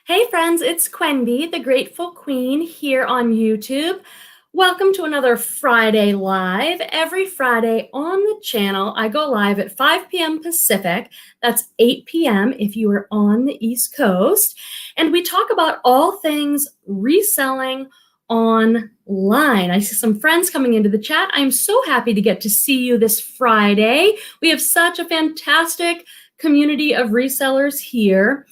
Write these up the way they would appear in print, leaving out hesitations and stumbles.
Hey friends, it's Quenby, the Grateful Queen, here on YouTube. Welcome to another Friday Live. Every Friday on the channel, I go live at 5 p.m. Pacific. That's 8 p.m. if you are on the East Coast. And we talk about all things reselling online. I see some friends coming into the chat. I'm so happy to get to see you this Friday. We have such a fantastic community of resellers here.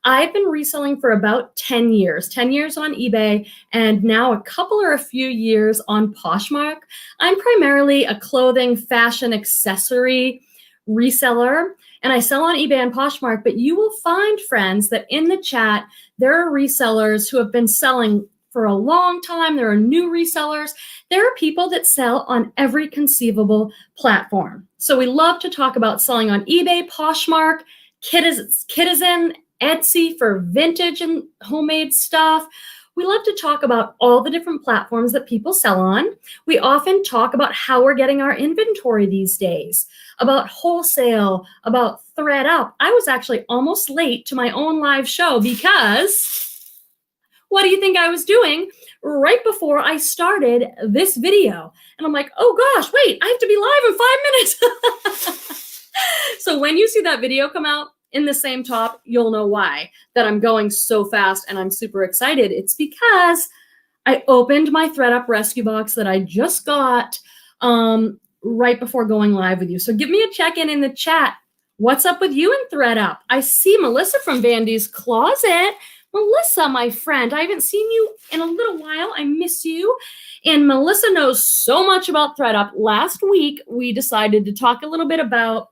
I've been reselling for about 10 years on eBay, and now a few years on Poshmark. I'm primarily a clothing, fashion, accessory reseller, and I sell on eBay and Poshmark, but you will find, friends, that in the chat, there are resellers who have been selling for a long time. There are new resellers. There are people that sell on every conceivable platform. So we love to talk about selling on eBay, Poshmark, Citizen, Etsy for vintage and homemade stuff. We love to talk about all the different platforms that people sell on. We often talk about how we're getting our inventory these days, about wholesale, about Thredup. I was actually almost late to my own live show because what do you think I was doing right before I started this video? And I'm like, oh gosh, wait, I have to be live in 5 minutes. So when you see that video come out, in the same top, you'll know why that I'm going so fast and I'm super excited. It's because I opened my Thredup rescue box that I just got right before going live with you. So give me a check-in in the chat. What's up with you in Thredup? I see Melissa from Vandy's Closet. Melissa, my friend, I haven't seen you in a little while. I miss you. And Melissa knows so much about Thredup. Last week, we decided to talk a little bit about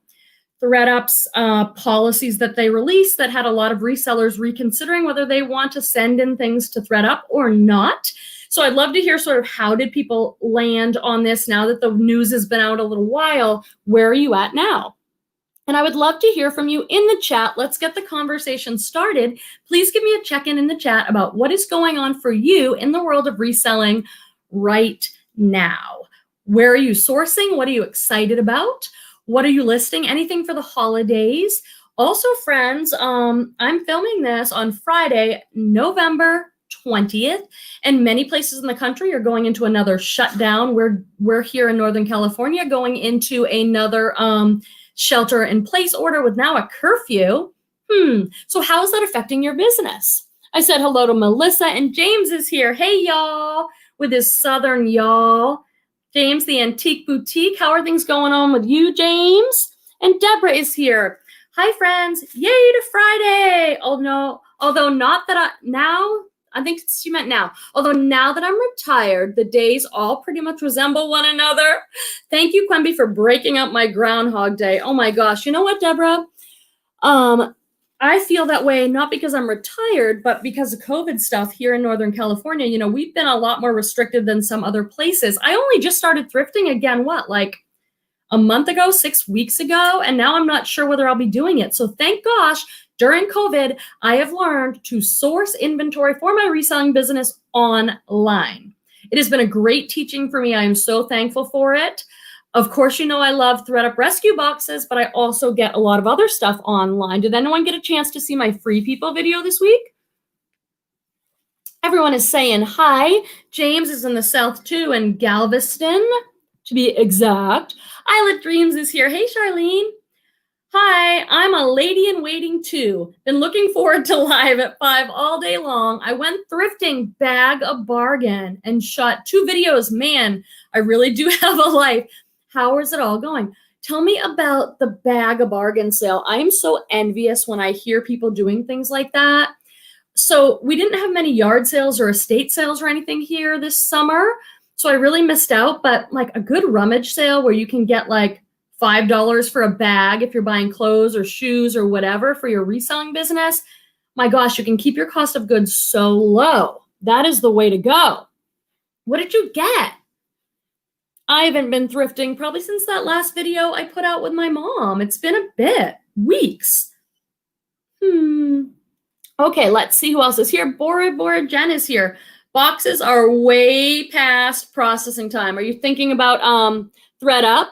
Thredup's policies that they released that had a lot of resellers reconsidering whether they want to send in things to Thredup or not. So I'd love to hear sort of how did people land on this now that the news has been out a little while. Where are you at now? And I would love to hear from you in the chat. Let's get the conversation started. Please give me a check-in in the chat about what is going on for you in the world of reselling right now. Where are you sourcing? What are you excited about? What are you listing? Anything for the holidays? Also, friends, I'm filming this on Friday, November 20th, and many places in the country are going into another shutdown. We're here in Northern California going into another shelter-in-place order with now a curfew. So how is that affecting your business? I said hello to Melissa, and James is here. Hey, y'all, with his southern y'all. James, the Antique Boutique. How are things going on with you, James? And Deborah is here. Hi, friends. Yay to Friday. Although not that I think she meant now. Although now that I'm retired, the days all pretty much resemble one another. Thank you, Quemby, for breaking up my Groundhog Day. Oh my gosh. You know what, Deborah? I feel that way, not because I'm retired, but because of COVID stuff here in Northern California. You know, we've been a lot more restricted than some other places. I only just started thrifting again, like a month ago, 6 weeks ago, and now I'm not sure whether I'll be doing it. So thank gosh, during COVID, I have learned to source inventory for my reselling business online. It has been a great teaching for me. I am so thankful for it. Of course, you know I love Thredup rescue boxes, but I also get a lot of other stuff online. Did anyone get a chance to see my Free People video this week? Everyone is saying hi. James is in the South too, in Galveston, to be exact. Islet Dreams is here. Hey, Charlene. Hi, I'm a lady in waiting too. Been looking forward to live at 5 all day long. I went thrifting, bag a bargain, and shot 2 videos. Man, I really do have a life. How is it all going? Tell me about the bag a bargain sale. I am so envious when I hear people doing things like that. So we didn't have many yard sales or estate sales or anything here this summer. So I really missed out, but like a good rummage sale where you can get like $5 for a bag if you're buying clothes or shoes or whatever for your reselling business. My gosh, you can keep your cost of goods so low. That is the way to go. What did you get? I haven't been thrifting probably since that last video I put out with my mom. It's been a bit, weeks. Okay, let's see who else is here. Bora Jen is here. Boxes are way past processing time. Are you thinking about Thredup?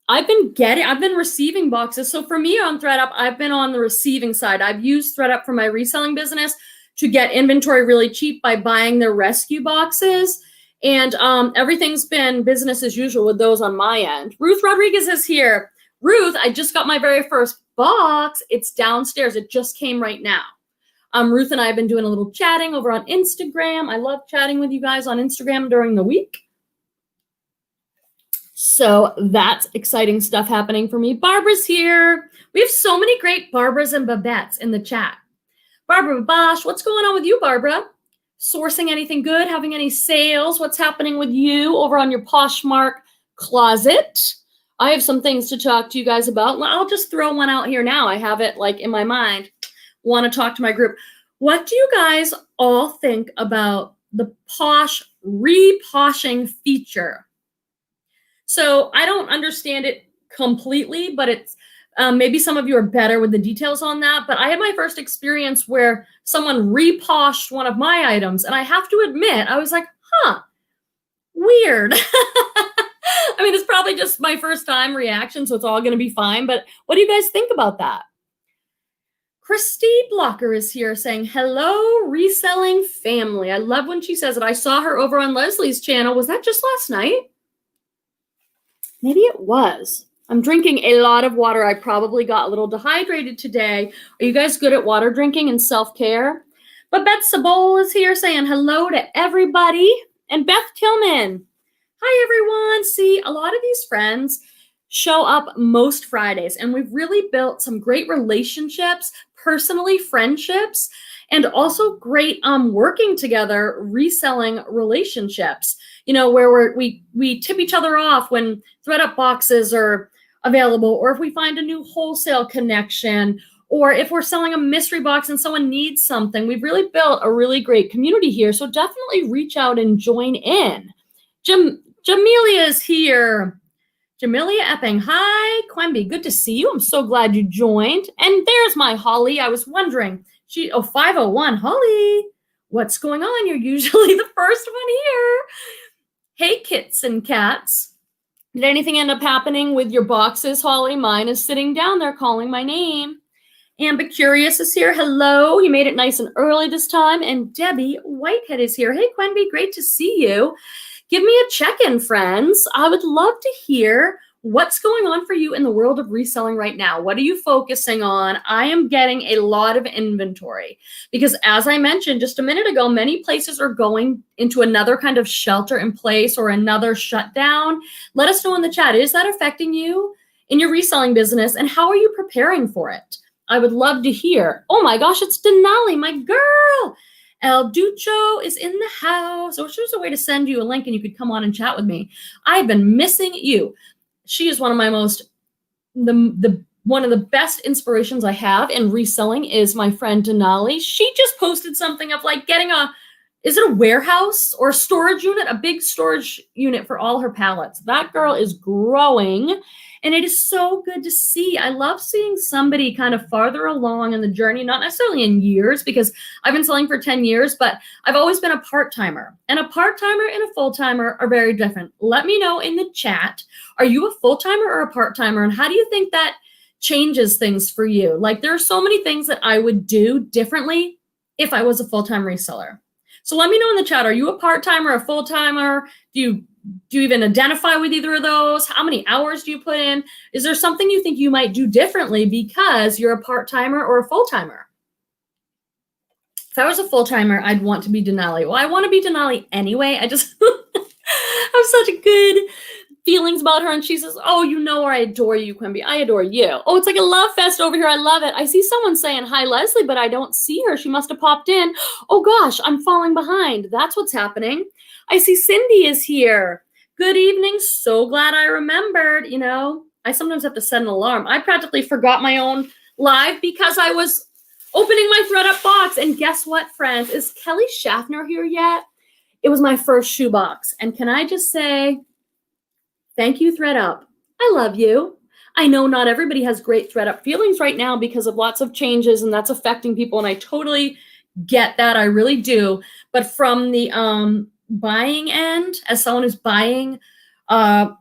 I've been receiving boxes. So for me on Thredup, I've been on the receiving side. I've used Thredup for my reselling business to get inventory really cheap by buying their rescue boxes. And everything's been business as usual with those on my end. Ruth Rodriguez is here. Ruth, I just got my very first box. It's downstairs. It just came right now. Ruth and I have been doing a little chatting over on Instagram. I love chatting with you guys on Instagram during the week. So that's exciting stuff happening for me. Barbara's here. We have so many great Barbaras and Babettes in the chat. Barbara Bosch, what's going on with you, Barbara? Sourcing anything good? Having any sales? What's happening with you over on your Poshmark closet? I have some things to talk to you guys about. I'll just throw one out here now. I have it like in my mind. Want to talk to my group. What do you guys all think about the Posh reposhing feature? So I don't understand it completely, but it's maybe some of you are better with the details on that. But I had my first experience where someone reposhed one of my items. And I have to admit, I was like, huh, weird. I mean, it's probably just my first time reaction, so it's all going to be fine. But what do you guys think about that? Christy Blocker is here saying, hello, reselling family. I love when she says it. I saw her over on Leslie's channel. Was that just last night? Maybe it was. I'm drinking a lot of water. I probably got a little dehydrated today. Are you guys good at water drinking and self-care? Babette Sabol is here saying hello to everybody. And Beth Tillman. Hi, everyone. See, a lot of these friends show up most Fridays, and we've really built some great relationships, personally friendships, and also great working together, reselling relationships, you know, where we tip each other off when Thredup boxes are available, or if we find a new wholesale connection, or if we're selling a mystery box and someone needs something. We've really built a really great community here, so definitely reach out and join in. Jamelia is here. Jamelia Epping. Hi, Quemby. Good to see you. I'm so glad you joined. And there's my Holly. I was wondering. 501. Holly, what's going on? You're usually the first one here. Hey, kits and cats. Did anything end up happening with your boxes, Holly? Mine is sitting down there calling my name. Ambicurious is here. Hello. You made it nice and early this time. And Debbie Whitehead is here. Hey, Quenby. Great to see you. Give me a check-in, friends. I would love to hear what's going on for you in the world of reselling right now. What are you focusing on? I am getting a lot of inventory because, as I mentioned just a minute ago, many places are going into another kind of shelter in place or another shutdown. Let us know in the chat. Is that affecting you in your reselling business, and how are you preparing for it? I would love to hear. Oh my gosh, it's Denali, my girl. El Ducho is in the house. I wish there was a way to send you a link and you could come on and chat with me. I've been missing you. She is one of my one of the best inspirations I have in reselling is my friend Denali. She just posted something of like getting is it a warehouse or a storage unit? A big storage unit for all her pallets. That girl is growing. And it is so good to see. I love seeing somebody kind of farther along in the journey, not necessarily in years, because I've been selling for 10 years, but I've always been a part-timer. And a part-timer and a full-timer are very different. Let me know in the chat, are you a full-timer or a part-timer? And how do you think that changes things for you? Like, there are so many things that I would do differently if I was a full-time reseller. So let me know in the chat, are you a part-timer, a full-timer? Do you even identify with either of those? How many hours do you put in? Is there something you think you might do differently because you're a part-timer or a full-timer? If I was a full-timer, I'd want to be Denali. Well, I want to be Denali anyway. I just have such good feelings about her. And she says, oh, you know, I adore you, Quimby. I adore you. Oh, it's like a love fest over here. I love it. I see someone saying, hi, Leslie, but I don't see her. She must have popped in. Oh, gosh, I'm falling behind. That's what's happening. I see Cindy is here. Good evening. So glad I remembered. You know, I sometimes have to set an alarm. I practically forgot my own live because I was opening my Thredup box. And guess what, friends? Is Kelly Schaffner here yet? It was my first shoebox. And can I just say, thank you, Thredup. I love you. I know not everybody has great Thredup feelings right now because of lots of changes, and that's affecting people. And I totally get that. I really do. But from the buying end, as someone who's buying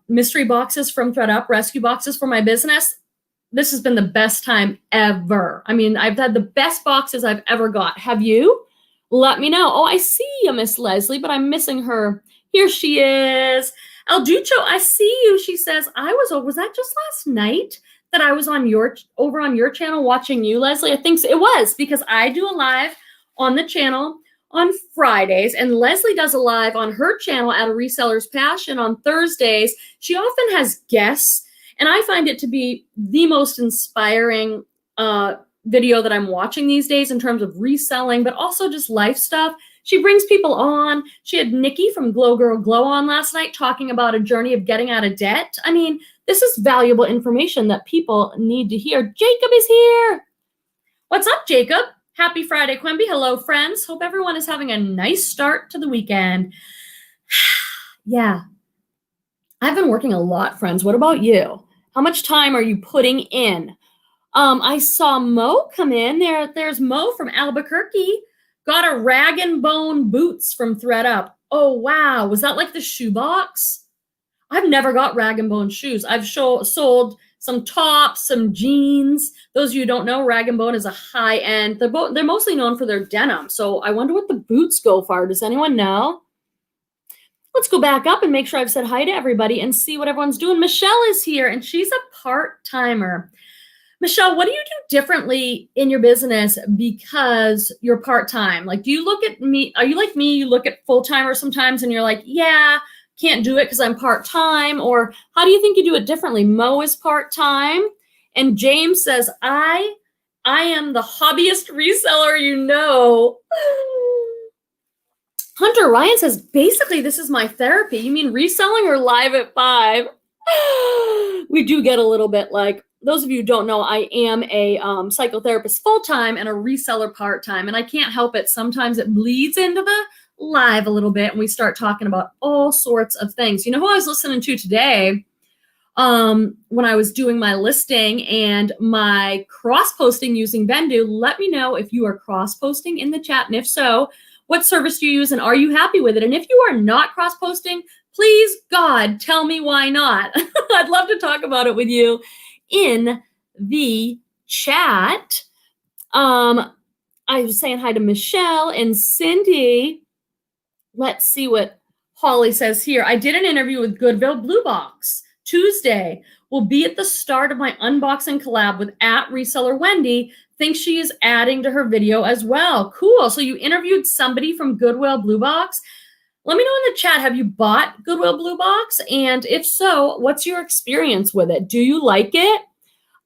mystery boxes from Thredup, rescue boxes for my business. This has been the best time ever. I mean, I've had the best boxes I've ever got. Have you? Let me know. Oh, I see you, Miss Leslie, but I'm missing her. Here she is. El Ducho, I see you. She says, was that just last night that I was over on your channel watching you, Leslie? I think so. It was, because I do a live on the channel on Fridays, and Leslie does a live on her channel at A Reseller's Passion on Thursdays. She often has guests, and I find it to be the most inspiring video that I'm watching these days in terms of reselling, but also just life stuff. She brings people on. She had Nikki from Glow Girl Glow on last night talking about a journey of getting out of debt. I mean, this is valuable information that people need to hear. Jacob is here. What's up, Jacob? Happy Friday, Quimby. Hello, friends. Hope everyone is having a nice start to the weekend. Yeah. I've been working a lot, friends. What about you? How much time are you putting in? I saw Mo come in. There's Mo from Albuquerque. Got a rag and bone boots from Thredup. Oh, wow. Was that like the shoe box? I've never got rag and bone shoes. I've sold some tops, some jeans. Those of you who don't know, rag and bone is a high end. They're mostly known for their denim. So I wonder what the boots go for. Does anyone know? Let's go back up and make sure I've said hi to everybody and see what everyone's doing. Michelle is here, and she's a part-timer. Michelle, what do you do differently in your business because you're part-time? Like, do you look at me? Are you like me? You look at full-timers sometimes and you're like, yeah, can't do it because I'm part-time. Or how do you think you do it differently? Mo is part-time. And James says, I am the hobbyist reseller, you know. Hunter Ryan says, basically, this is my therapy. You mean reselling or live at 5? We do get a little bit like, those of you who don't know, I am a psychotherapist full-time and a reseller part-time, and I can't help it. Sometimes it bleeds into the live a little bit, and we start talking about all sorts of things. You know who I was listening to today when I was doing my listing and my cross-posting using Vendu? Let me know if you are cross-posting in the chat, and if so, what service do you use, and are you happy with it? And if you are not cross-posting, please, God, tell me why not. I'd love to talk about it with you in the chat. I was saying hi to Michelle and Cindy. Let's see what Holly says here. I did an interview with Goodwill Blue Box Tuesday. Will be at the start of my unboxing collab with @reseller Wendy. Think she is adding to her video as well. Cool. So you interviewed somebody from Goodwill Blue Box. Let me know in the chat, have you bought Goodwill Blue Box? And if so, what's your experience with it? Do you like it?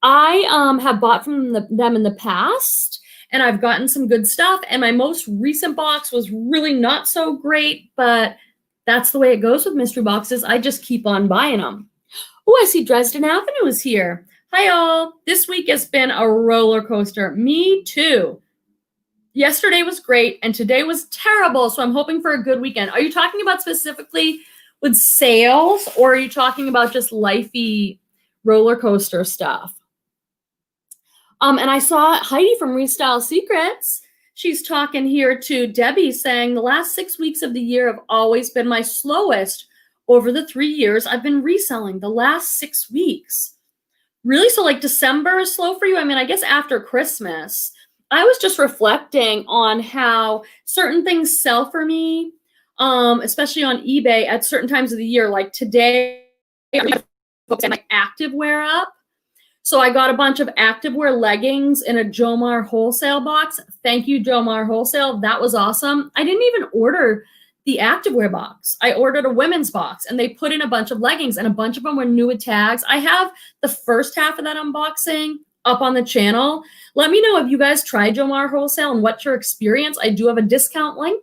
I have bought from them in the past, and I've gotten some good stuff. And my most recent box was really not so great, but that's the way it goes with mystery boxes. I just keep on buying them. Oh, I see Dresden Avenue is here. Hi, all. This week has been a roller coaster. Me too. Yesterday was great, and today was terrible, so I'm hoping for a good weekend. Are you talking about specifically with sales, or are you talking about just lifey roller coaster stuff? And I saw Heidi from Restyle Secrets. She's talking here to Debbie, saying, the last 6 weeks of the year have always been my slowest over the 3 years I've been reselling. The last 6 weeks. Really? So like December is slow for you? I mean, I guess after Christmas. I was just reflecting on how certain things sell for me, especially on eBay at certain times of the year. Like today, I put my activewear up. So I got a bunch of activewear leggings in a Jomar Wholesale box. Thank you, Jomar Wholesale. That was awesome. I didn't even order the activewear box. I ordered a women's box, and they put in a bunch of leggings, and a bunch of them were new with tags. I have the first half of that unboxing up on the channel. Let me know if you guys tried Jomar Wholesale and what's your experience. I do have a discount link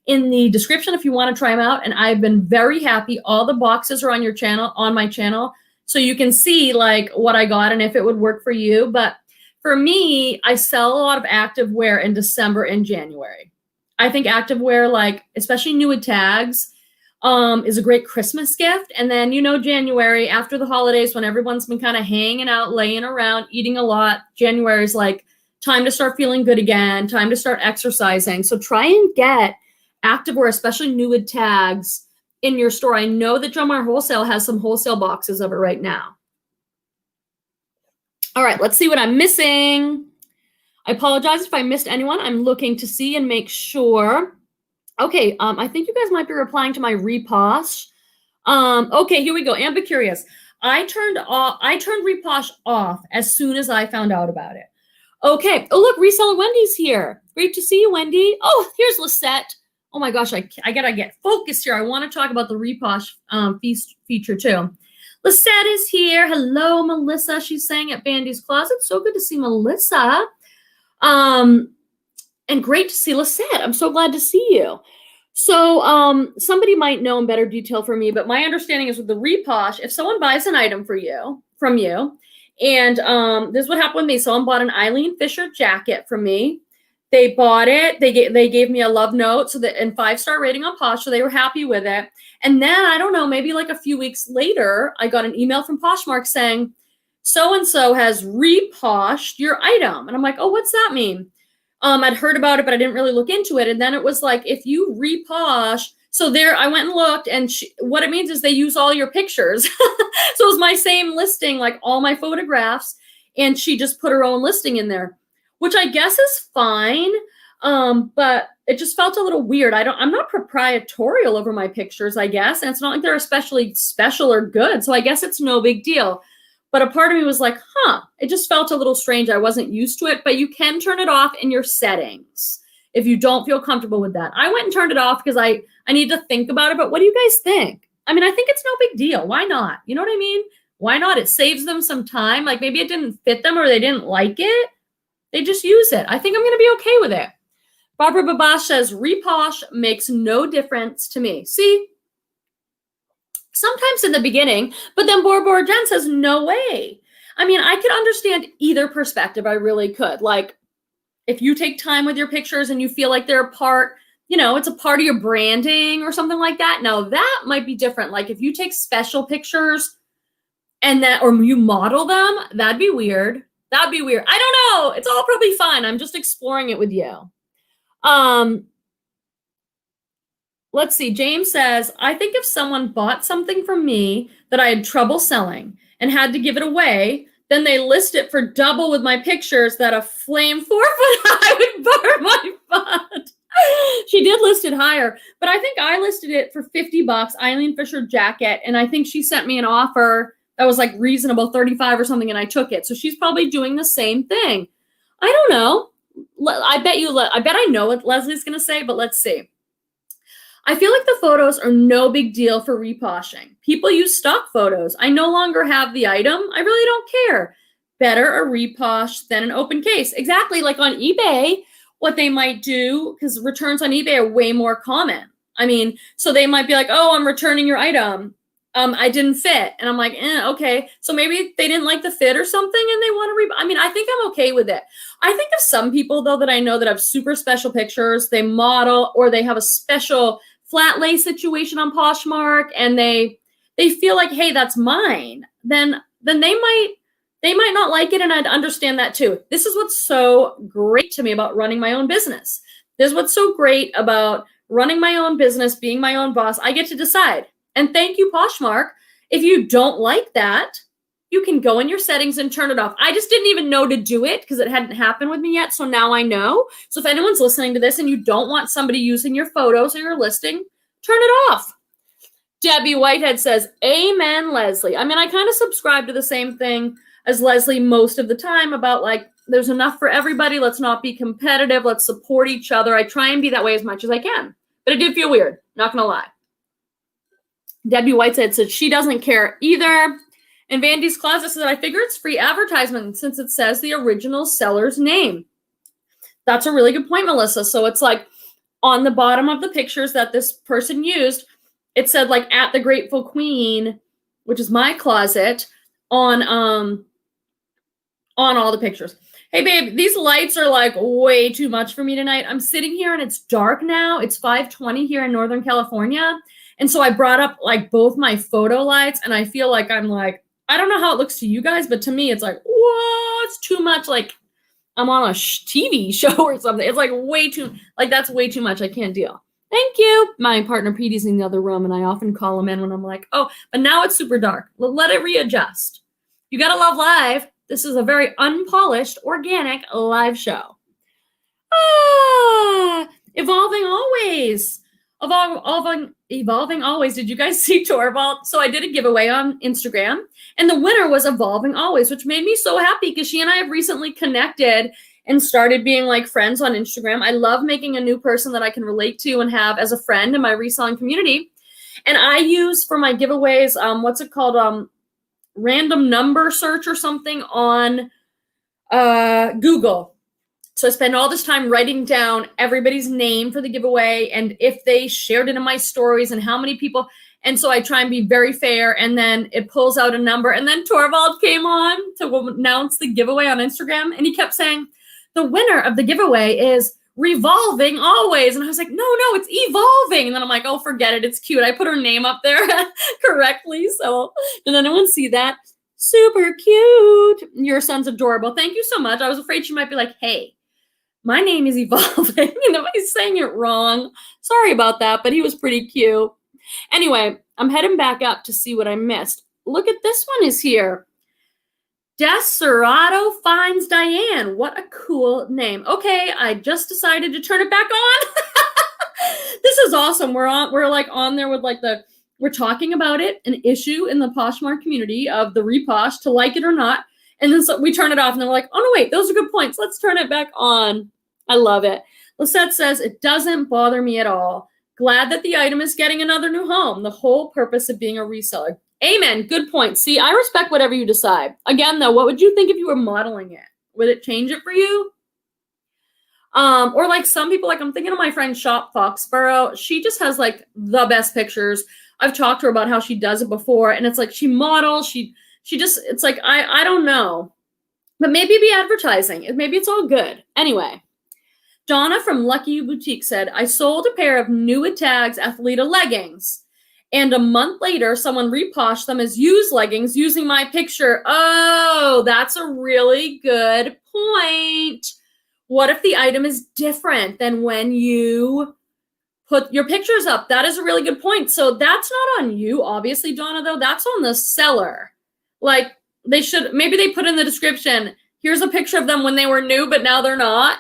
in the description if you want to try them out, and I've been very happy. All the boxes are on your channel, on my channel, so you can see like what I got and if it would work for you. But for me, I sell a lot of activewear in December and January. I think activewear, like especially new with tags, is a great Christmas gift. And then, you know, January, after the holidays, when everyone's been kind of hanging out, laying around, eating a lot, January is like time to start feeling good again, time to start exercising. So try and get activewear, especially new with tags, in your store. I know that Jomar Wholesale has some wholesale boxes of it right now. All right, let's see what I'm missing. I apologize if I missed anyone. I'm looking to see and make sure. Okay, I think you guys might be replying to my reposh. Okay, here we go. Amber Curious. I turned reposh off as soon as I found out about it. Okay. Oh, look, reseller Wendy's here. Great to see you, Wendy. Oh, here's Lisette. Oh my gosh, I gotta get focused here. I want to talk about the reposh feature too. Lisette is here. Hello, Melissa. She's saying at Bandy's Closet. So good to see Melissa. And great to see Lisette. I'm so glad to see you. So somebody might know in better detail for me, but my understanding is with the reposh, if someone buys an item from you, and this is what happened with me. Someone bought an Eileen Fisher jacket from me. They bought it. They gave me a love note and 5-star rating on Posh, so they were happy with it. And then I don't know, maybe like a few weeks later, I got an email from Poshmark saying, so-and-so has reposhed your item. And I'm like, oh, what's that mean? I'd heard about it, but I didn't really look into it. And then it was like, if you reposh, so there, I went and looked, and what it means is they use all your pictures. So it was my same listing, like all my photographs, and she just put her own listing in there, which I guess is fine. But it just felt a little weird. I'm not proprietorial over my pictures, I guess. And it's not like they're especially special or good. So I guess it's no big deal. But a part of me was like, it just felt a little strange. I wasn't used to it, but you can turn it off in your settings if you don't feel comfortable with that. I went and turned it off because I need to think about it. But what do you guys think? I mean, I think it's no big deal. Why not? You know what I mean? Why not? It saves them some time. Like maybe it didn't fit them or they didn't like it. They just use it. I think I'm going to be okay with it. Barbara Babash says, reposh makes no difference to me. See? Sometimes in the beginning, but then Bora Jen says, no way. I mean, I could understand either perspective. I really could. Like, if you take time with your pictures and you feel like they're a part, it's a part of your branding or something like that. Now, that might be different. Like, if you take special pictures or you model them, that'd be weird. That'd be weird. I don't know. It's all probably fine. I'm just exploring it with you. Let's see. James says, I think if someone bought something from me that I had trouble selling and had to give it away, then they list it for double with my pictures that a flame 4 foot high would bar my butt. She did list it higher, but I think I listed it for $50, Eileen Fisher jacket. And I think she sent me an offer that was like reasonable, 35 or something. And I took it. So she's probably doing the same thing. I don't know. I bet I know what Leslie's going to say, but let's see. I feel like the photos are no big deal for reposhing. People use stock photos. I no longer have the item. I really don't care. Better a reposh than an open case. Exactly, like on eBay, what they might do, because returns on eBay are way more common. I mean, so they might be like, oh, I'm returning your item. I didn't fit. And I'm like, okay. So maybe they didn't like the fit or something and they want to I mean, I think I'm okay with it. I think of some people, though, that I know that have super special pictures, they model or they have a special flat lay situation on Poshmark and they feel like, hey, that's mine. Then they might not like it. And I'd understand that too. This is what's so great to me about running my own business. This is what's so great about running my own business, being my own boss. I get to decide. And thank you, Poshmark. If you don't like that, you can go in your settings and turn it off. I just didn't even know to do it because it hadn't happened with me yet. So now I know. So if anyone's listening to this and you don't want somebody using your photos or your listing, turn it off. Debbie Whitehead says, amen, Leslie. I mean, I kind of subscribe to the same thing as Leslie most of the time about like, there's enough for everybody. Let's not be competitive. Let's support each other. I try and be that way as much as I can. But it did feel weird. Not going to lie. Debbie Whitehead said she doesn't care either. And Vandy's Closet said, I figure it's free advertisement since it says the original seller's name. That's a really good point, Melissa. So it's like on the bottom of the pictures that this person used, it said like at the Grateful Queen, which is my closet, on all the pictures. Hey, babe, these lights are like way too much for me tonight. I'm sitting here and it's dark now. It's 5:20 here in Northern California. And so I brought up like both my photo lights and I feel like I'm like, I don't know how it looks to you guys, but to me, it's like, whoa, it's too much. Like I'm on a TV show or something. It's like way too, like that's way too much. I can't deal. Thank you. My partner Petey's in the other room, and I often call him in when I'm like, oh, but now it's super dark. Let it readjust. You gotta love live. This is a very unpolished, organic live show. Evolving always. Evolving always. Did you guys see Torvald? So I did a giveaway on Instagram, and the winner was Evolving Always, which made me so happy because she and I have recently connected and started being like friends on Instagram. I love making a new person that I can relate to and have as a friend in my reselling community. And I use for my giveaways, what's it called? Random number search or something on Google. So I spend all this time writing down everybody's name for the giveaway and if they shared it in my stories and how many people. And so I try and be very fair, and then it pulls out a number. And then Torvald came on to announce the giveaway on Instagram, and he kept saying, the winner of the giveaway is Revolving Always. And I was like, no, it's evolving. And then I'm like, oh, forget it. It's cute. I put her name up there correctly. So did anyone see that? Super cute. Your son's adorable. Thank you so much. I was afraid she might be like, hey, my name is Evolving. And if I'm saying it wrong, sorry about that, but he was pretty cute. Anyway, I'm heading back up to see what I missed. Look at this one is here. Deserato Finds Diane. What a cool name. Okay, I just decided to turn it back on. This is awesome. We're like on there with like we're talking about it, an issue in the Poshmark community of the reposh, to like it or not. And then so we turn it off and then we're like, oh no, wait, those are good points. Let's turn it back on. I love it. Lisette says, it doesn't bother me at all. Glad that the item is getting another new home. The whole purpose of being a reseller. Amen. Good point. See, I respect whatever you decide. Again, though, what would you think if you were modeling it? Would it change it for you? Or like some people, like I'm thinking of my friend Shop Foxborough. She just has like the best pictures. I've talked to her about how she does it before, and it's like she models. She just, it's like, I don't know. But maybe be advertising. Maybe it's all good. Anyway, Donna from Lucky Boutique said, I sold a pair of New Tags Athleta leggings. And a month later, someone reposhed them as used leggings using my picture. Oh, that's a really good point. What if the item is different than when you put your pictures up? That is a really good point. So that's not on you, obviously, Donna, though. That's on the seller. Like maybe they put in the description, here's a picture of them when they were new, but now they're not.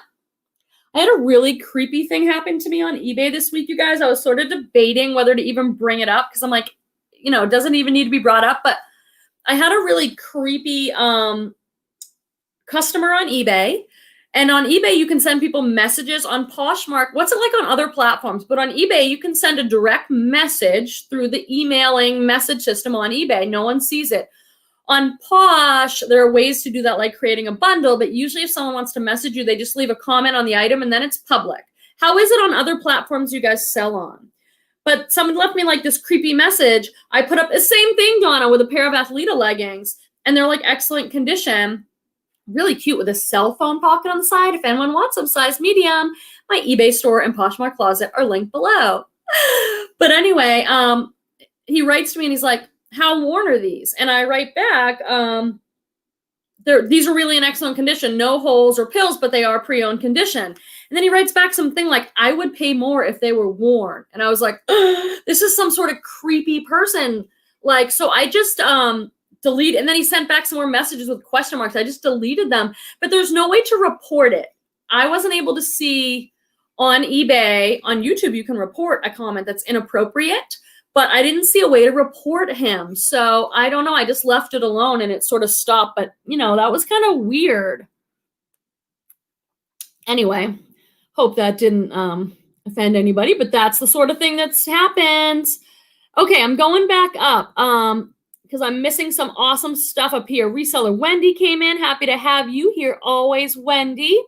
I had a really creepy thing happen to me on eBay this week, you guys. I was sort of debating whether to even bring it up because I'm like, it doesn't even need to be brought up. But I had a really creepy customer on eBay. And on eBay, you can send people messages. On Poshmark. What's it like on other platforms? But on eBay, you can send a direct message through the emailing message system on eBay. No one sees it. On Posh, there are ways to do that, like creating a bundle, but usually if someone wants to message you, they just leave a comment on the item and then it's public. How is it on other platforms you guys sell on? But someone left me like this creepy message. I put up the same thing, Donna, with a pair of Athleta leggings, and they're like excellent condition. Really cute with a cell phone pocket on the side. If anyone wants them, size medium, my eBay store and Poshmark closet are linked below. But anyway, he writes to me and he's like, how worn are these? And I write back, these are really in excellent condition, no holes or pills, but they are pre-owned condition. And then he writes back something like, I would pay more if they were worn. And I was like, this is some sort of creepy person. Like, so I just delete. And then he sent back some more messages with question marks. I just deleted them, but there's no way to report it. I wasn't able to see on eBay. On YouTube, you can report a comment that's inappropriate. But I didn't see a way to report him. So I don't know. I just left it alone and it sort of stopped. But, that was kind of weird. Anyway, hope that didn't offend anybody. But that's the sort of thing that's happened. Okay, I'm going back up because I'm missing some awesome stuff up here. Reseller Wendy came in. Happy to have you here always, Wendy.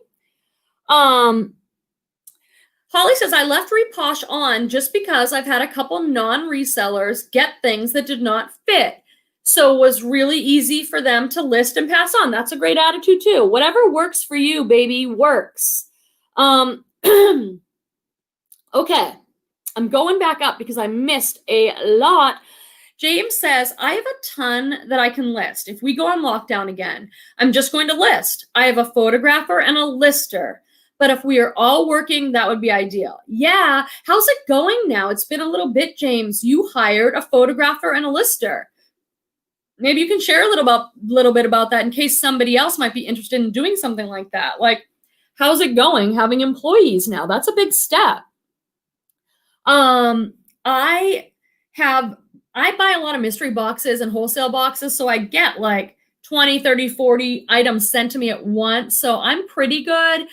Holly says, I left Reposh on just because I've had a couple non-resellers get things that did not fit. So it was really easy for them to list and pass on. That's a great attitude too. Whatever works for you, baby, works. Okay. I'm going back up because I missed a lot. James says, I have a ton that I can list. If we go on lockdown again, I'm just going to list. I have a photographer and a lister. But if we are all working, that would be ideal. Yeah. How's it going now? It's been a little bit, James. You hired a photographer and a lister. Maybe you can share a little bit about that in case somebody else might be interested in doing something like that. Like, how's it going having employees now? That's a big step. I buy a lot of mystery boxes and wholesale boxes, so I get like 20, 30, 40 items sent to me at once. So I'm pretty good.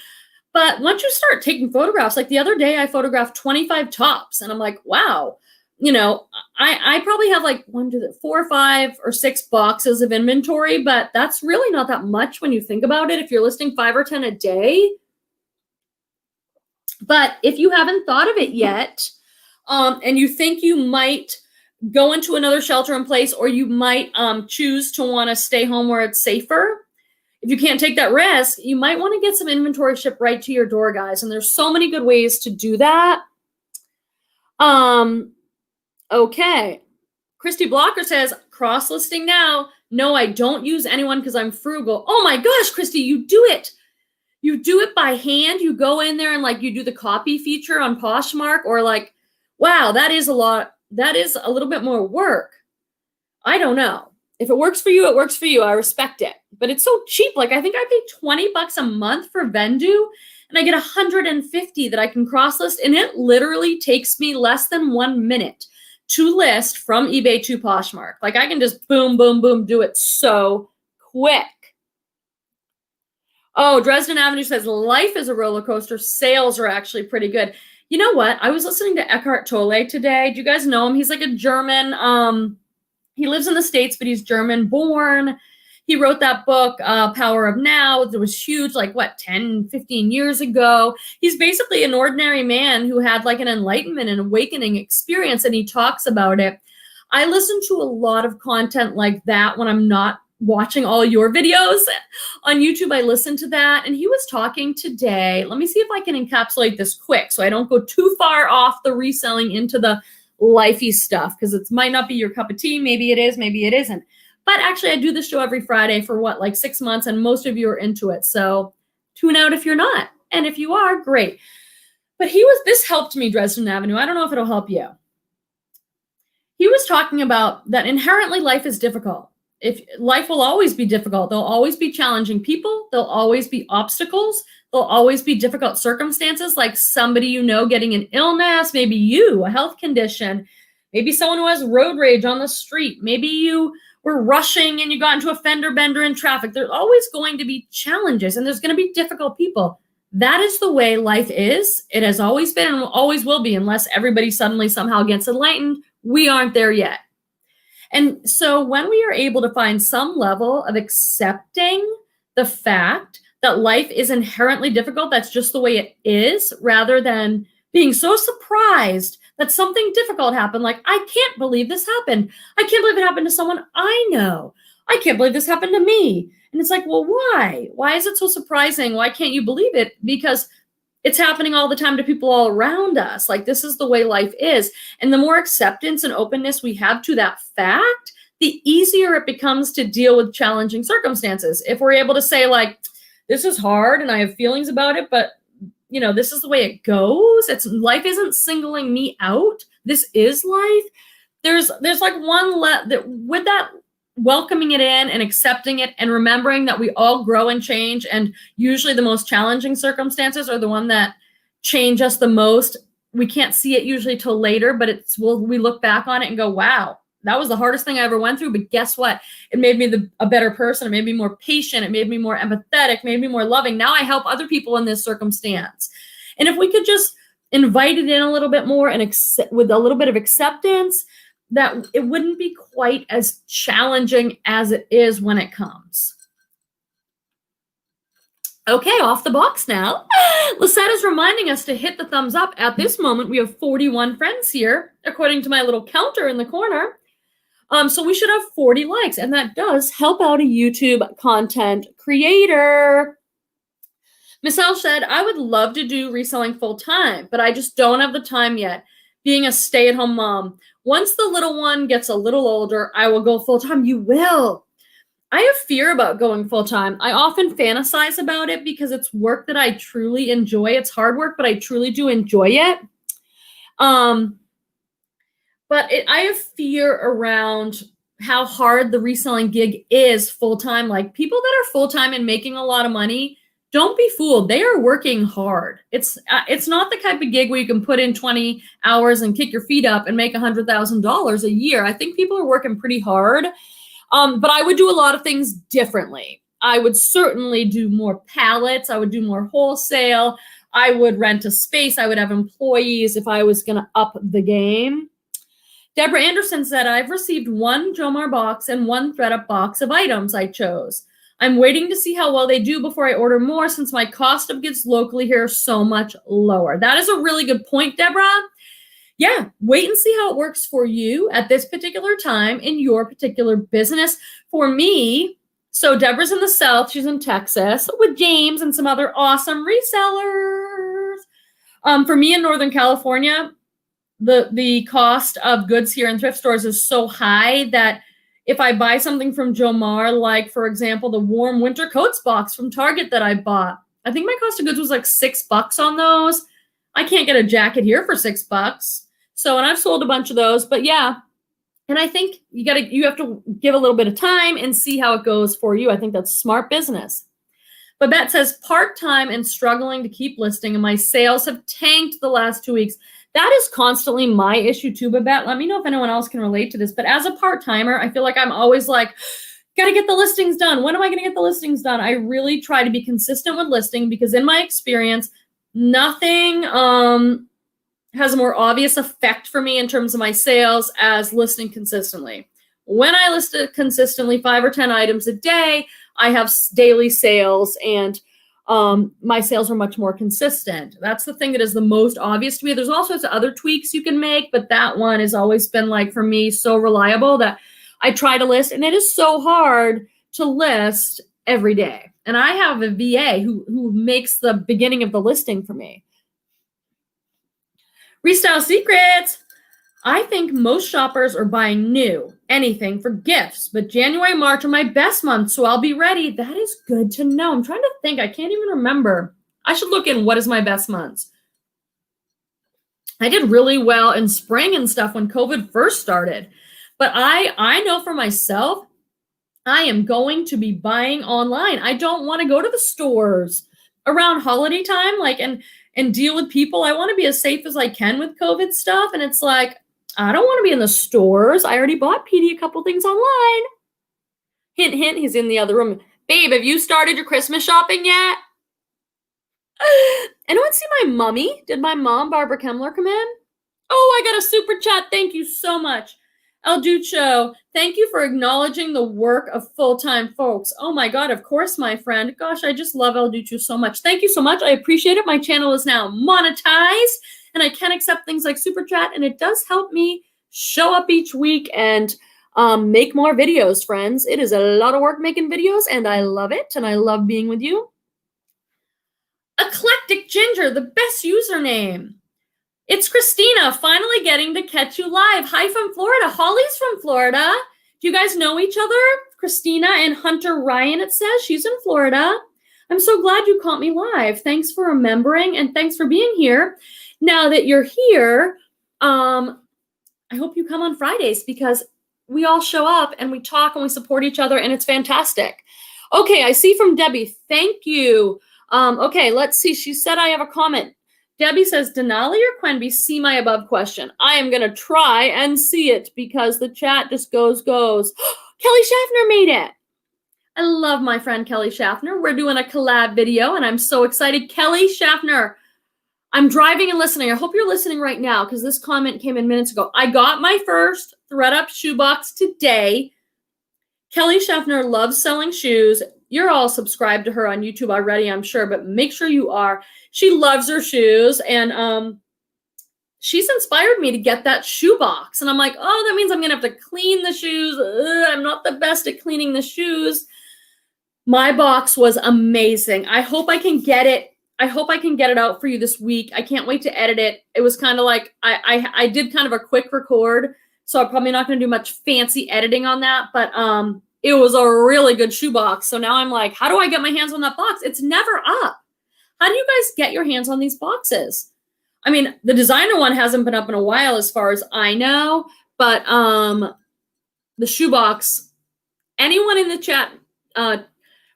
But once you start taking photographs, like the other day, I photographed 25 tops, and I'm like, wow, I probably have like 4 or 5 or 6 boxes of inventory, but that's really not that much when you think about it. If you're listing 5 or 10 a day. But if you haven't thought of it yet, and you think you might go into another shelter in place, or you might choose to want to stay home where it's safer, if you can't take that risk, you might want to get some inventory shipped right to your door, guys. And there's so many good ways to do that. Okay. Christy Blocker says, cross-listing now. No, I don't use anyone because I'm frugal. Oh my gosh, Christy, you do it. You do it by hand. You go in there and like you do the copy feature on Poshmark, or like, wow, that is a lot. That is a little bit more work. I don't know. If it works for you, it works for you. I respect it. But it's so cheap. Like, I think I pay $20 a month for Vendu, and I get 150 that I can cross-list, and it literally takes me less than 1 minute to list from eBay to Poshmark. Like, I can just boom, boom, boom, do it so quick. Oh, Dresden Avenue says, life is a roller coaster. Sales are actually pretty good. You know what? I was listening to Eckhart Tolle today. Do you guys know him? He's like a German, he lives in the States, but he's German born. He wrote that book, Power of Now. It was huge, like 10, 15 years ago. He's basically an ordinary man who had like an enlightenment and awakening experience, and he talks about it. I listen to a lot of content like that when I'm not watching all your videos on YouTube. I listen to that, and he was talking today. Let me see if I can encapsulate this quick so I don't go too far off the reselling into the lifey stuff, because it might not be your cup of tea. Maybe it is, maybe it isn't. But actually, I do this show every Friday for like 6 months, and most of you are into it. So tune out if you're not. And if you are, great. But this helped me, Dresden Avenue. I don't know if it'll help you. He was talking about that inherently life is difficult. If life will always be difficult, there'll always be challenging people. There'll always be obstacles. There'll always be difficult circumstances, like somebody getting an illness, maybe you, a health condition, maybe someone who has road rage on the street, maybe you were rushing and you got into a fender bender in traffic. There's always going to be challenges, and there's going to be difficult people. That is the way life is. It has always been and always will be, unless everybody suddenly somehow gets enlightened. We aren't there yet. And so when we are able to find some level of accepting the fact that life is inherently difficult, that's just the way it is, rather than being so surprised that something difficult happened. Like, I can't believe this happened. I can't believe it happened to someone I know. I can't believe this happened to me. And it's like, well, why? Why is it so surprising? Why can't you believe it? Because it's happening all the time to people all around us. Like, this is the way life is. And the more acceptance and openness we have to that fact, the easier it becomes to deal with challenging circumstances. If we're able to say, like, this is hard and I have feelings about it, but this is the way it goes. Life isn't singling me out. This is life. There's like with that, welcoming it in and accepting it and remembering that we all grow and change. And usually the most challenging circumstances are the one that change us the most. We can't see it usually till later, but we look back on it and go, wow, that was the hardest thing I ever went through. But guess what? It made me a better person. It made me more patient. It made me more empathetic, made me more loving. Now I help other people in this circumstance. And if we could just invite it in a little bit more and with a little bit of acceptance, that it wouldn't be quite as challenging as it is when it comes. Okay, off the box now. Lisette is reminding us to hit the thumbs up. At this moment, we have 41 friends here, according to my little counter in the corner. So we should have 40 likes, and that does help out a YouTube content creator. Michelle said, I would love to do reselling full time, but I just don't have the time yet, being a stay-at-home mom. Once the little one gets a little older, I will go full time. You will. I have fear about going full-time. I often fantasize about it because it's work that I truly enjoy. It's hard work, but I truly do enjoy it. I have fear around how hard the reselling gig is full-time. Like, people that are full-time and making a lot of money, don't be fooled. They are working hard. It's not the type of gig where you can put in 20 hours and kick your feet up and make $100,000 a year. I think people are working pretty hard. But I would do a lot of things differently. I would certainly do more pallets. I would do more wholesale. I would rent a space. I would have employees if I was going to up the game. Deborah Anderson said, I've received one Jomar box and one Thredup box of items I chose. I'm waiting to see how well they do before I order more, since my cost of goods locally here is so much lower. That is a really good point, Deborah. Yeah, wait and see how it works for you at this particular time in your particular business. For me, so Deborah's in the South, she's in Texas with James and some other awesome resellers. For me in Northern California, the cost of goods here in thrift stores is so high that if I buy something from Jomar, like, for example, the warm winter coats box from Target that I bought, I think my cost of goods was like $6 on those. I can't get a jacket here for $6. So, and I've sold a bunch of those, but yeah. And I think you have to give a little bit of time and see how it goes for you. I think that's smart business. Babette says, part-time and struggling to keep listing, and my sales have tanked the last 2 weeks. That is constantly my issue too, Babette. Let me know if anyone else can relate to this. But as a part-timer, I feel like I'm always like, got to get the listings done. When am I going to get the listings done? I really try to be consistent with listing, because in my experience, nothing has a more obvious effect for me in terms of my sales as listing consistently. When I list consistently 5 or 10 items a day, I have daily sales, and my sales are much more consistent. That's the thing that is the most obvious to me. There's all sorts of other tweaks you can make, but that one has always been, like, for me, so reliable that I try to list, and it is so hard to list every day. And I have a VA who makes the beginning of the listing for me. Restyle Secrets. I think most shoppers are buying new, anything for gifts, but January, March are my best months, so I'll be ready. That is good to know. I'm trying to think. I can't even remember. I should look in what is my best months. I did really well in spring and stuff when COVID first started. But I know for myself, I am going to be buying online. I don't want to go to the stores around holiday time, like, and deal with people. I want to be as safe as I can with COVID stuff. And it's like, I don't want to be in the stores. I already bought Petey a couple things online. Hint, hint, he's in the other room. Babe, have you started your Christmas shopping yet? Anyone see my mummy? Did my mom, Barbara Kemmler, come in? Oh, I got a super chat. Thank you so much. El Ducho, thank you for acknowledging the work of full-time folks. Oh my God, of course, my friend. Gosh, I just love El Ducho so much. Thank you so much. I appreciate it. My channel is now monetized, and I can accept things like Super Chat, and it does help me show up each week and make more videos, friends. It is a lot of work making videos, and I love it, and I love being with you. Eclectic Ginger, the best username. It's Christina, finally getting to catch you live. Hi from Florida. Holly's from Florida. Do you guys know each other? Christina and Hunter Ryan, it says. She's in Florida. I'm so glad you caught me live. Thanks for remembering, and thanks for being here. Now that you're here, I hope you come on Fridays, because we all show up and we talk and we support each other, and it's fantastic. Okay, I see from Debbie. Thank you. Okay, let's see. She said I have a comment. Debbie says, Denali or Quenby, see my above question. I am going to try and see it, because the chat just goes. Kelly Schaffner made it. I love my friend Kelly Schaffner. We're doing a collab video, and I'm so excited. Kelly Schaffner, I'm driving and listening. I hope you're listening right now, because this comment came in minutes ago. I got my first Thredup shoebox today. Kelly Schaffner loves selling shoes. You're all subscribed to her on YouTube already, I'm sure, but make sure you are. She loves her shoes, and she's inspired me to get that shoebox. And I'm like, oh, that means I'm going to have to clean the shoes. I'm not the best at cleaning the shoes. My box was amazing. I hope I can get it. I hope I can get it out for you this week. I can't wait to edit it. It was kind of like, I did kind of a quick record, so I'm probably not going to do much fancy editing on that, but it was a really good shoebox. So now I'm like, how do I get my hands on that box? It's never up. How do you guys get your hands on these boxes? I mean, the designer one hasn't been up in a while as far as I know, but the shoebox, anyone in the chat,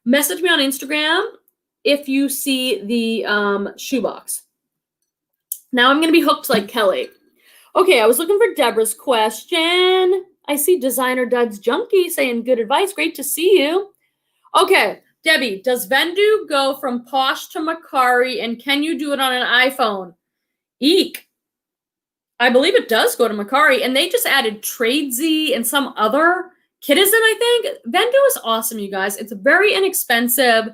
message me on Instagram if you see the shoebox. Now I'm going to be hooked like Kelly. Okay, I was looking for Deborah's question. I see Designer Duds Junkie saying good advice. Great to see you. Okay, Debbie, does Vendu go from Posh to Macari, and can you do it on an iPhone? Eek. I believe it does go to Macari, and they just added Tradesy and some other Kitizen, I think. Vendu is awesome, you guys. It's very inexpensive.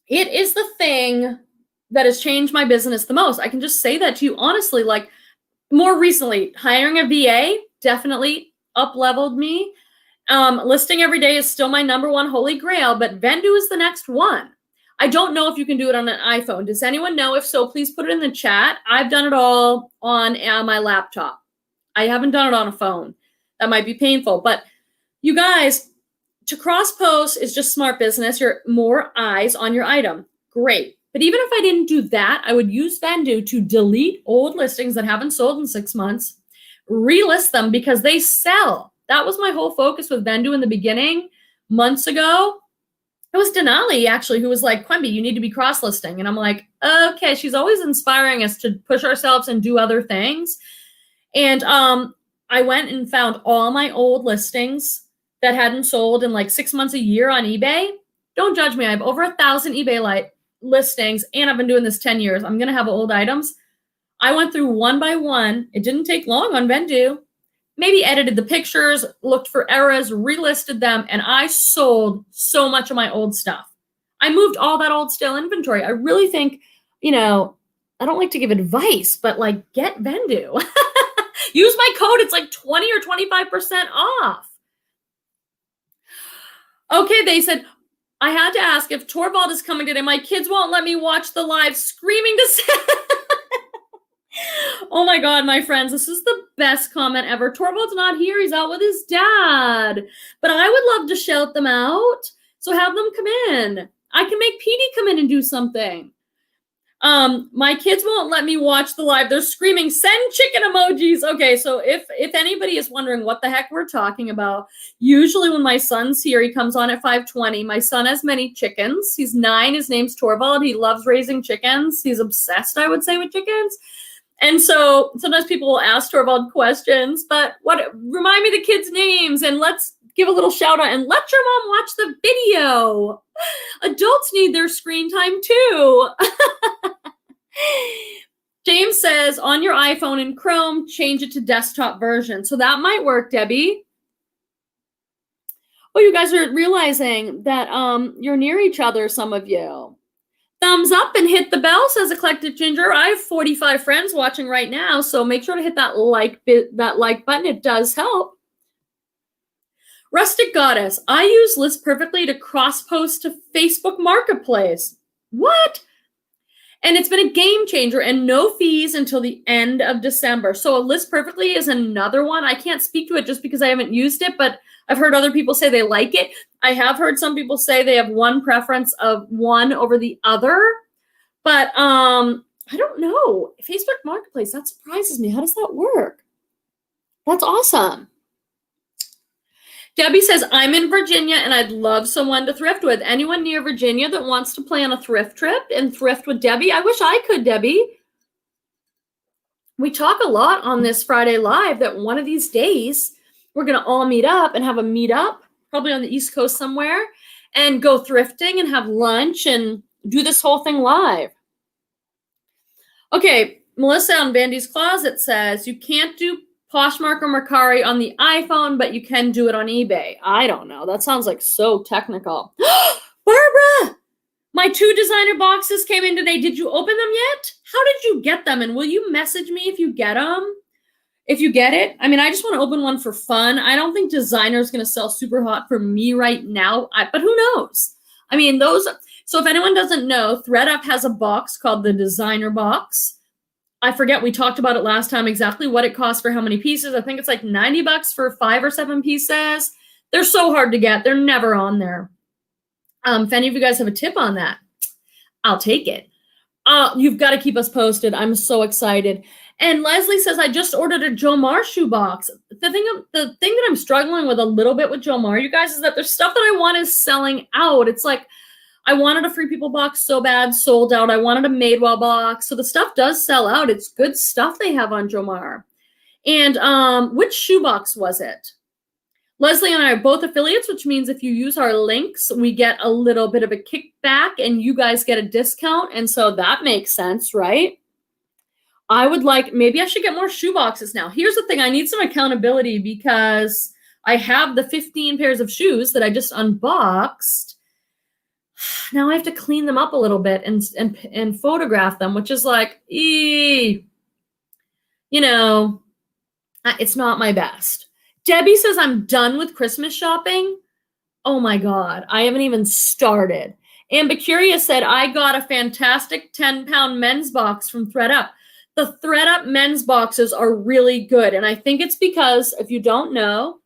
It is the thing that has changed my business the most. I can just say that to you honestly. Like, more recently, hiring a VA definitely up-leveled me. Listing every day is still my number one holy grail, but Vendu is the next one. I don't know if you can do it on an iPhone. Does anyone know? If so, please put it in the chat. I've done it all on my laptop. I haven't done it on a phone. That might be painful, but you guys, to cross-post is just smart business. You're more eyes on your item. Great. But even if I didn't do that, I would use Vendu to delete old listings that haven't sold in 6 months, relist them because they sell. That was my whole focus with Vendu in the beginning, months ago. It was Denali, actually, who was like, Quimby, you need to be cross-listing. And I'm like, okay, she's always inspiring us to push ourselves and do other things. And I went and found all my old listings that hadn't sold in like 6 months, a year on eBay. Don't judge me. I have over 1,000 eBay listings, and I've been doing this 10 years. I'm going to have old items. I went through one by one. It didn't take long on Vendu. Maybe edited the pictures, looked for errors, relisted them, and I sold so much of my old stuff. I moved all that old stale inventory. I really think, I don't like to give advice, but like, get Vendu. Use my code. It's like 20 or 25% off. Okay, they said, I had to ask if Torvald is coming today. My kids won't let me watch the live, screaming to say. Oh my God, my friends, this is the best comment ever. Torvald's not here. He's out with his dad. But I would love to shout them out. So have them come in. I can make Petey come in and do something. My kids won't let me watch the live. They're screaming, send chicken emojis. Okay, so if anybody is wondering what the heck we're talking about, usually when my son's here, he comes on at 5:20. My son has many chickens. He's 9. His name's Torvald. He loves raising chickens. He's obsessed, I would say, with chickens. And so sometimes people will ask Torvald questions, but remind me the kids' names and let's give a little shout out and let your mom watch the video. Adults need their screen time too. James says on your iPhone in Chrome, change it to desktop version. So that might work, Debbie. Oh, you guys are realizing that you're near each other, some of you. Thumbs up and hit the bell, says Eclectic Ginger. I have 45 friends watching right now, so make sure to hit that like button. It does help. Rustic Goddess, I use List Perfectly to cross-post to Facebook Marketplace. What? And it's been a game changer and no fees until the end of December. So List Perfectly is another one. I can't speak to it just because I haven't used it, but I've heard other people say they like it. I have heard some people say they have one preference of one over the other, but I don't know. Facebook Marketplace, that surprises me. How does that work? That's awesome. Debbie says, I'm in Virginia and I'd love someone to thrift with. Anyone near Virginia that wants to plan a thrift trip and thrift with Debbie? I wish I could, Debbie. We talk a lot on this Friday Live that one of these days we're going to all meet up and have a meetup, probably on the East Coast somewhere, and go thrifting and have lunch and do this whole thing live. Okay, Melissa on Bandy's Closet says, you can't do Poshmark or Mercari on the iPhone, but you can do it on eBay. I don't know. That sounds like so technical. Barbara, my 2 designer boxes came in today. Did you open them yet? How did you get them? And will you message me if you get them? If you get it? I mean, I just want to open one for fun. I don't think designer is going to sell super hot for me right now, but who knows? I mean, so if anyone doesn't know, Thredup has a box called the designer box. I forget, we talked about it last time, exactly what it costs for how many pieces. I think it's like $90 for 5 or 7 pieces. They're so hard to get. They're never on there. If any of you guys have a tip on that, I'll take it. You've got to keep us posted. I'm so excited. And Leslie says, I just ordered a Jomar shoebox. The thing that I'm struggling with a little bit with Jomar, you guys, is that there's stuff that I want is selling out. It's like, I wanted a Free People box so bad, sold out. I wanted a Madewell box. So the stuff does sell out. It's good stuff they have on Jomar. And which shoebox was it? Leslie and I are both affiliates, which means if you use our links, we get a little bit of a kickback and you guys get a discount. And so that makes sense, right? Maybe I should get more shoe boxes now. Here's the thing. I need some accountability because I have the 15 pairs of shoes that I just unboxed. Now I have to clean them up a little bit and photograph them, which is like, it's not my best. Debbie says, I'm done with Christmas shopping. Oh my God, I haven't even started. Ambicuria said, I got a fantastic 10-pound men's box from Thredup. The Thredup men's boxes are really good. And I think it's because, if you don't know,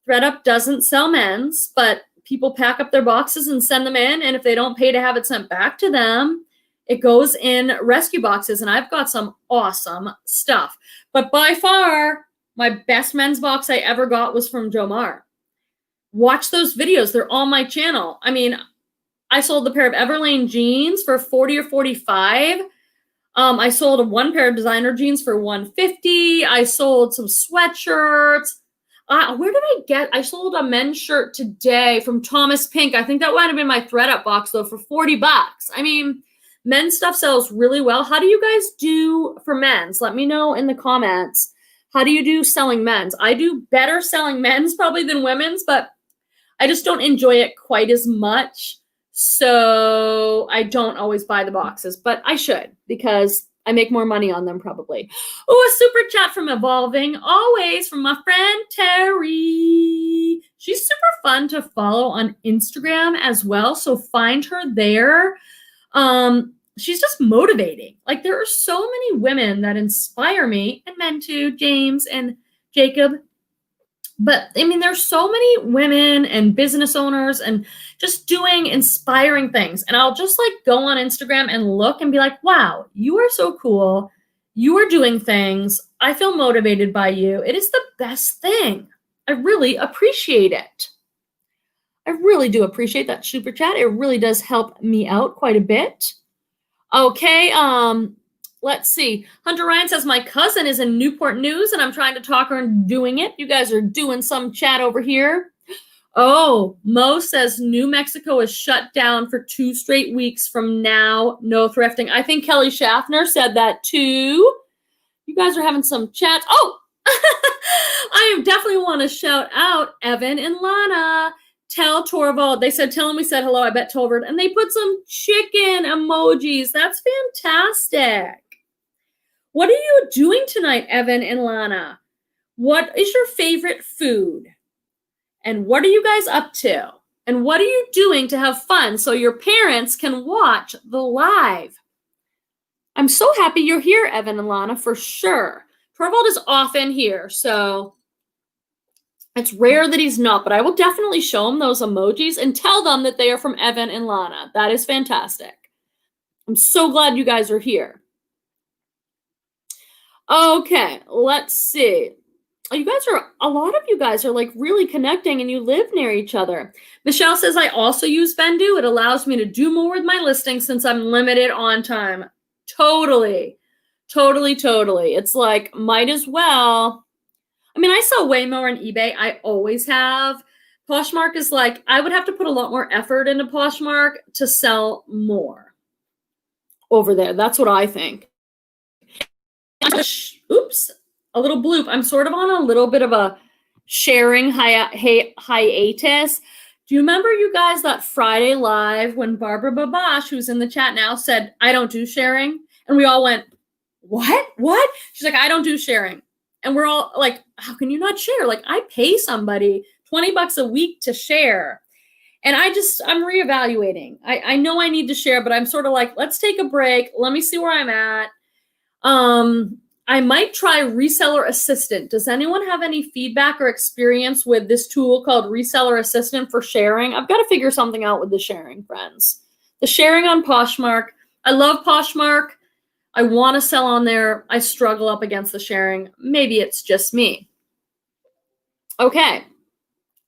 Thredup doesn't sell men's, but people pack up their boxes and send them in. And if they don't pay to have it sent back to them, it goes in rescue boxes. And I've got some awesome stuff. But by far, my best men's box I ever got was from Jomar. Watch those videos. They're on my channel. I mean, I sold a pair of Everlane jeans for $40 or $45. I sold one pair of designer jeans for $150. I sold some sweatshirts. Where did I sold a men's shirt today from Thomas Pink. I think that might have been my Thredup box, though, for $40. I mean, men's stuff sells really well. How do you guys do for men's? Let me know in the comments. How do you do selling men's? I do better selling men's probably than women's, but I just don't enjoy it quite as much. So I don't always buy the boxes, but I should because I make more money on them probably. Oh, a super chat from Evolving, always from my friend Terry. She's super fun to follow on Instagram as well, so find her there. She's just motivating. Like, there are so many women that inspire me, and men too, James and Jacob. But I mean, there's so many women and business owners and just doing inspiring things. And I'll just like go on Instagram and look and be like, wow, you are so cool. You are doing things. I feel motivated by you. It is the best thing. I really appreciate it. I really do appreciate that super chat. It really does help me out quite a bit. Okay, let's see. Hunter Ryan says, my cousin is in Newport News and I'm trying to talk her into doing it. You guys are doing some chat over here. Oh, Mo says New Mexico is shut down for 2 straight weeks from now. No thrifting. I think Kelly Schaffner said that too. You guys are having some chats. Oh, I definitely want to shout out Evan and Lana. Tell Torvald, tell him we said hello, I bet Torvald. And they put some chicken emojis. That's fantastic. What are you doing tonight, Evan and Lana? What is your favorite food? And what are you guys up to? And what are you doing to have fun so your parents can watch the live? I'm so happy you're here, Evan and Lana, for sure. Torvald is often here, so it's rare that he's not, but I will definitely show him those emojis and tell them that they are from Evan and Lana. That is fantastic. I'm so glad you guys are here. Okay, let's see. A lot of you guys are like really connecting and you live near each other. Michelle says, I also use Vendoo. It allows me to do more with my listings since I'm limited on time. Totally. It's like, might as well. I mean, I sell way more on eBay. I always have. Poshmark is like, I would have to put a lot more effort into Poshmark to sell more over there. That's what I think. Oops, a little bloop. I'm sort of on a little bit of a sharing hiatus. Do you remember, you guys, that Friday live when Barbara Babash, who's in the chat now, said, I don't do sharing? And we all went, what? She's like, I don't do sharing. And we're all like, how can you not share? Like, I pay somebody $20 a week to share. And I'm reevaluating. I know I need to share, but I'm sort of like, let's take a break. Let me see where I'm at. I might try Reseller Assistant. Does anyone have any feedback or experience with this tool called Reseller Assistant for sharing? I've got to figure something out with the sharing, friends. The sharing on Poshmark. I love Poshmark. I want to sell on there. I struggle up against the sharing. Maybe it's just me. Okay,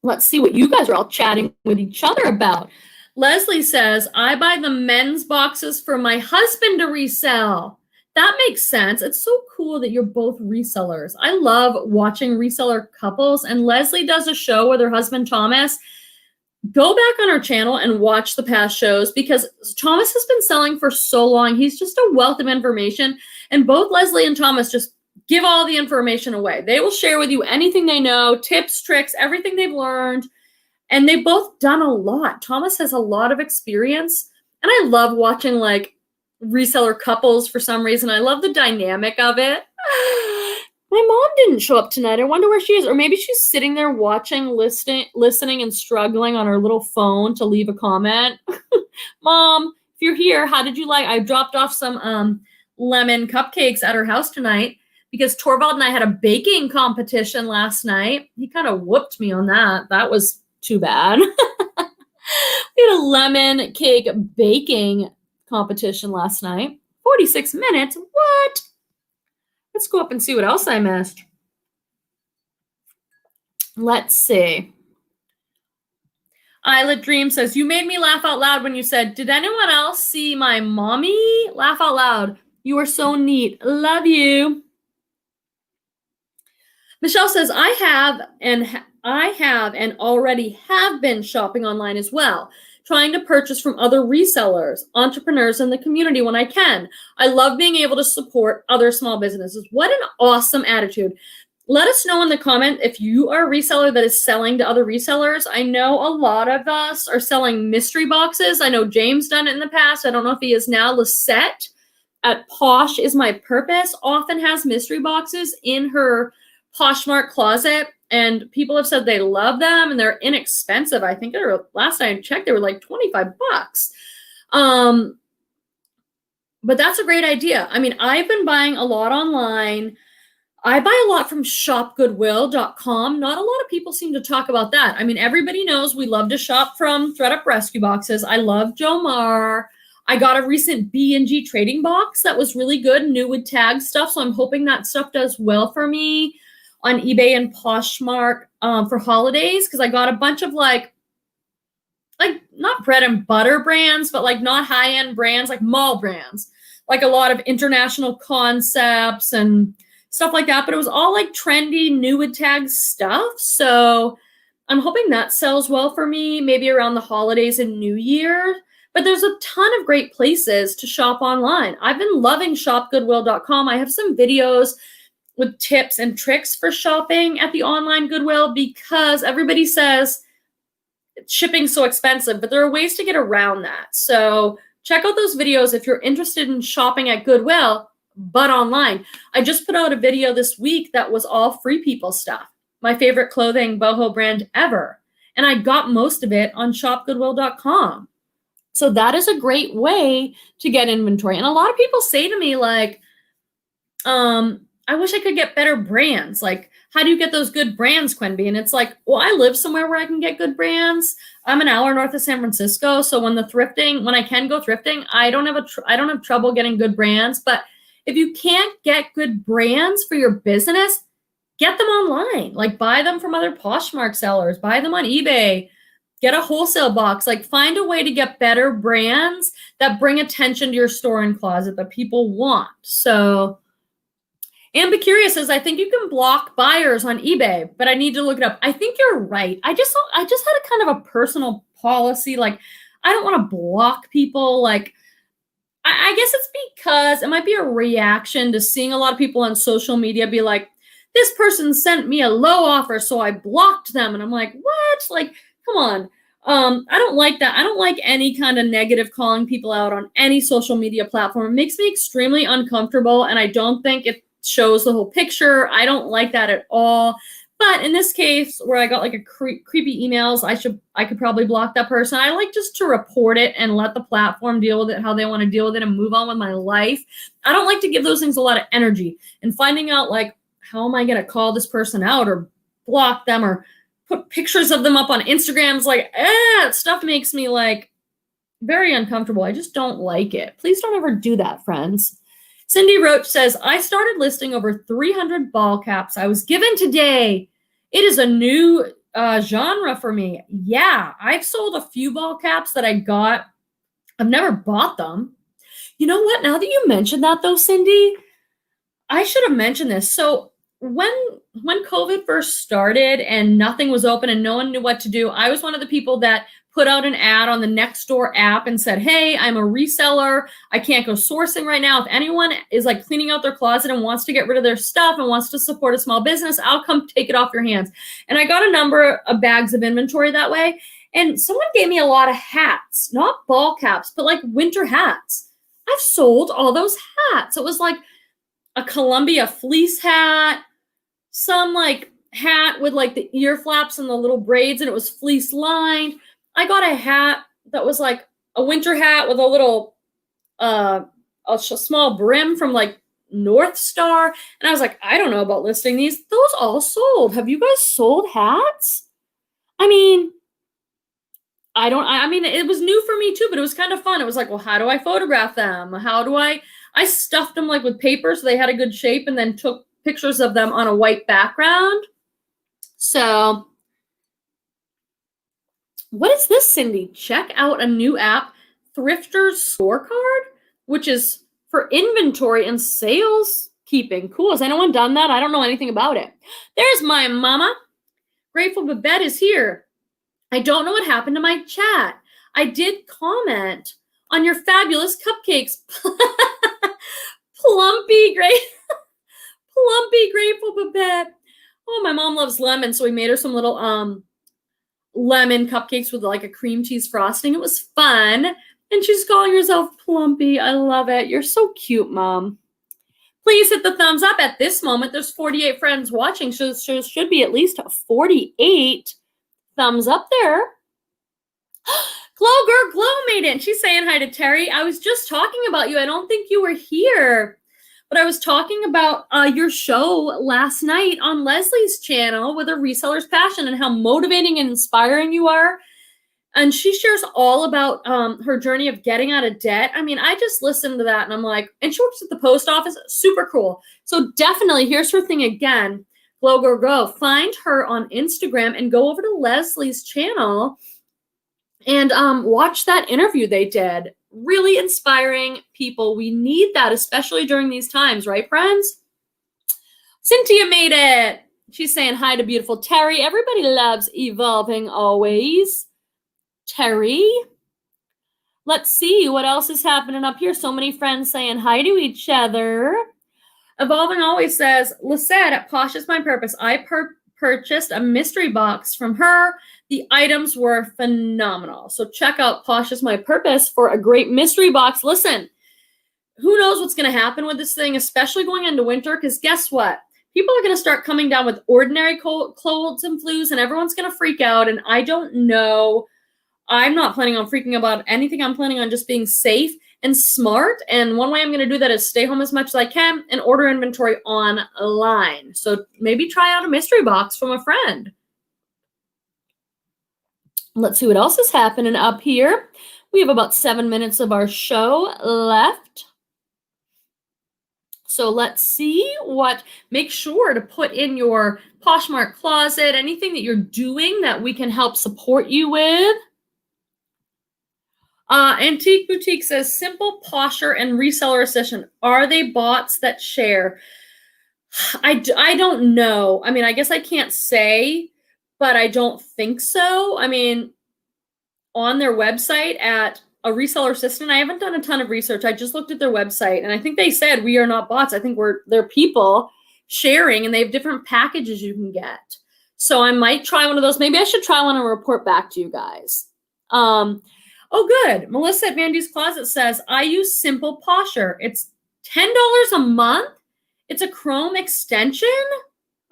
let's see what you guys are all chatting with each other about. Leslie says, I buy the men's boxes for my husband to resell. That makes sense. It's so cool that you're both resellers. I love watching reseller couples, and Leslie does a show with her husband, Thomas. Go back on our channel and watch the past shows because Thomas has been selling for so long. He's just a wealth of information, and both Leslie and Thomas just give all the information away. They will share with you anything they know, tips, tricks, everything they've learned, and they've both done a lot. Thomas has a lot of experience, and I love watching like reseller couples for some reason. I love the dynamic of it. My mom didn't show up tonight. I wonder where she is. Or maybe she's sitting there watching, listening, and struggling on her little phone to leave a comment. Mom, if you're here, how did you like? I dropped off some lemon cupcakes at her house tonight because Torvald and I had a baking competition last night. He kind of whooped me on that. That was too bad. We had a lemon cake baking competition last night. 46 minutes. What? Let's go up and see what else I missed. Let's see. Islet Dream says, you made me laugh out loud when you said, did anyone else see my mommy? Laugh out loud. You are so neat. Love you. Michelle says, I have and already have been shopping online as well, trying to purchase from other resellers, entrepreneurs in the community when I can. I love being able to support other small businesses. What an awesome attitude. Let us know in the comment if you are a reseller that is selling to other resellers. I know a lot of us are selling mystery boxes. I know James done it in the past. I don't know if he is now. Lisette at Posh is My Purpose often has mystery boxes in her Poshmark closet. And people have said they love them and they're inexpensive. I think last time I checked, they were like $25. But that's a great idea. I mean, I've been buying a lot online. I buy a lot from ShopGoodwill.com. Not a lot of people seem to talk about that. I mean, everybody knows we love to shop from Thredup Rescue Boxes. I love Jomar. I got a recent B&G trading box that was really good, new with tag stuff. So I'm hoping that stuff does well for me on eBay and Poshmark for holidays, because I got a bunch of like not bread and butter brands, but like not high-end brands, like mall brands, like a lot of international concepts and stuff like that. But it was all like trendy, new with tags stuff. So I'm hoping that sells well for me, maybe around the holidays and New Year. But there's a ton of great places to shop online. I've been loving shopgoodwill.com. I have some videos with tips and tricks for shopping at the online Goodwill because everybody says shipping's so expensive, but there are ways to get around that. So check out those videos if you're interested in shopping at Goodwill, but online. I just put out a video this week that was all Free People stuff, my favorite clothing boho brand ever. And I got most of it on shopgoodwill.com. So that is a great way to get inventory. And a lot of people say to me like, I wish I could get better brands. Like, how do you get those good brands, Quenby? And it's like, well, I live somewhere where I can get good brands. I'm an hour north of San Francisco. So when I can go thrifting, I don't have trouble getting good brands. But if you can't get good brands for your business, get them online. Like buy them from other Poshmark sellers, buy them on eBay, get a wholesale box, like find a way to get better brands that bring attention to your store and closet that people want. So Ambicurious says, I think you can block buyers on eBay, but I need to look it up. I think you're right. I just had a kind of a personal policy. Like, I don't want to block people. Like, I guess it's because it might be a reaction to seeing a lot of people on social media be like, this person sent me a low offer, so I blocked them. And I'm like, what? Like, come on. I don't like that. I don't like any kind of negative calling people out on any social media platform. It makes me extremely uncomfortable, and I don't think it shows the whole picture. I don't like that at all. But in this case, where I got like a creepy emails, I could probably block that person. I like just to report it and let the platform deal with it how they want to deal with it and move on with my life. I don't like to give those things a lot of energy. And finding out like, how am I going to call this person out or block them or put pictures of them up on Instagram? It's like, stuff makes me like very uncomfortable. I just don't like it. Please don't ever do that, friends. Cindy Roach says, I started listing over 300 ball caps I was given today. It is a new genre for me. Yeah, I've sold a few ball caps that I got. I've never bought them. You know what? Now that you mentioned that though, Cindy, I should have mentioned this. So when COVID first started and nothing was open and no one knew what to do, I was one of the people that put out an ad on the Nextdoor app and said, hey, I'm a reseller. I can't go sourcing right now. If anyone is like cleaning out their closet and wants to get rid of their stuff and wants to support a small business, I'll come take it off your hands. And I got a number of bags of inventory that way. And someone gave me a lot of hats, not ball caps, but like winter hats. I've sold all those hats. It was like a Columbia fleece hat, some like hat with like the ear flaps and the little braids, and it was fleece lined. I got a hat that was like a winter hat with a little, a small brim from like North Star. And I was like, I don't know about listing these. Those all sold. Have you guys sold hats? I mean, it was new for me too, but it was kind of fun. It was like, well, how do I photograph them? I stuffed them like with paper so they had a good shape and then took pictures of them on a white background. So what is this, Cindy? Check out a new app, Thrifter's Scorecard, which is for inventory and sales keeping. Cool. Has anyone done that? I don't know anything about it. There's my mama. Grateful Babette is here. I don't know what happened to my chat. I did comment on your fabulous cupcakes. Plumpy Grateful Babette. Oh, my mom loves lemon, so we made her some little lemon cupcakes with like a cream cheese frosting. It was fun. And she's calling herself Plumpy. I love it. You're so cute, Mom. Please hit the thumbs up. At this moment, there's 48 friends watching, so there should be at least 48 thumbs up there. Glow made it. She's saying hi to Terry. I was just talking about you. I don't think you were here, but I was talking about your show last night on Leslie's channel with A Reseller's Passion and how motivating and inspiring you are. And she shares all about her journey of getting out of debt. I mean, I just listened to that and I'm like, and she works at the post office. Super cool. So definitely, here's her thing again. Go. Find her on Instagram and go over to Leslie's channel and watch that interview they did. Really inspiring people. We need that, especially during these times, right, friends? Cynthia made it. She's saying hi to beautiful Terry. Everybody loves evolving always. Terry. Let's see what else is happening up here. So many friends saying hi to each other. Evolving always says, Lisette at Posh is my purpose. I purchased a mystery box from her. The items were phenomenal. So check out Posh is my purpose for a great mystery box. Listen, who knows what's going to happen with this thing, especially going into winter, because guess what? People are going to start coming down with ordinary colds and flus, and everyone's going to freak out, and I don't know. I'm not planning on freaking about anything. I'm planning on just being safe and smart. And one way I'm going to do that is stay home as much as I can and order inventory online. So maybe try out a mystery box from a friend. Let's see what else is happening up here. We have about 7 minutes of our show left. So let's see make sure to put in your Poshmark closet, anything that you're doing that we can help support you with. Antique Boutique says, simple posher and reseller assistant. Are they bots that share? I don't know. I mean, I guess I can't say, but I don't think so. I mean, on their website at A Reseller Assistant, I haven't done a ton of research. I just looked at their website, and I think they said we are not bots. I think they're people sharing, and they have different packages you can get. So I might try one of those. Maybe I should try one and report back to you guys. Oh, good. Melissa at Mandy's Closet says, I use Simple Posher. It's $10 a month. It's a Chrome extension.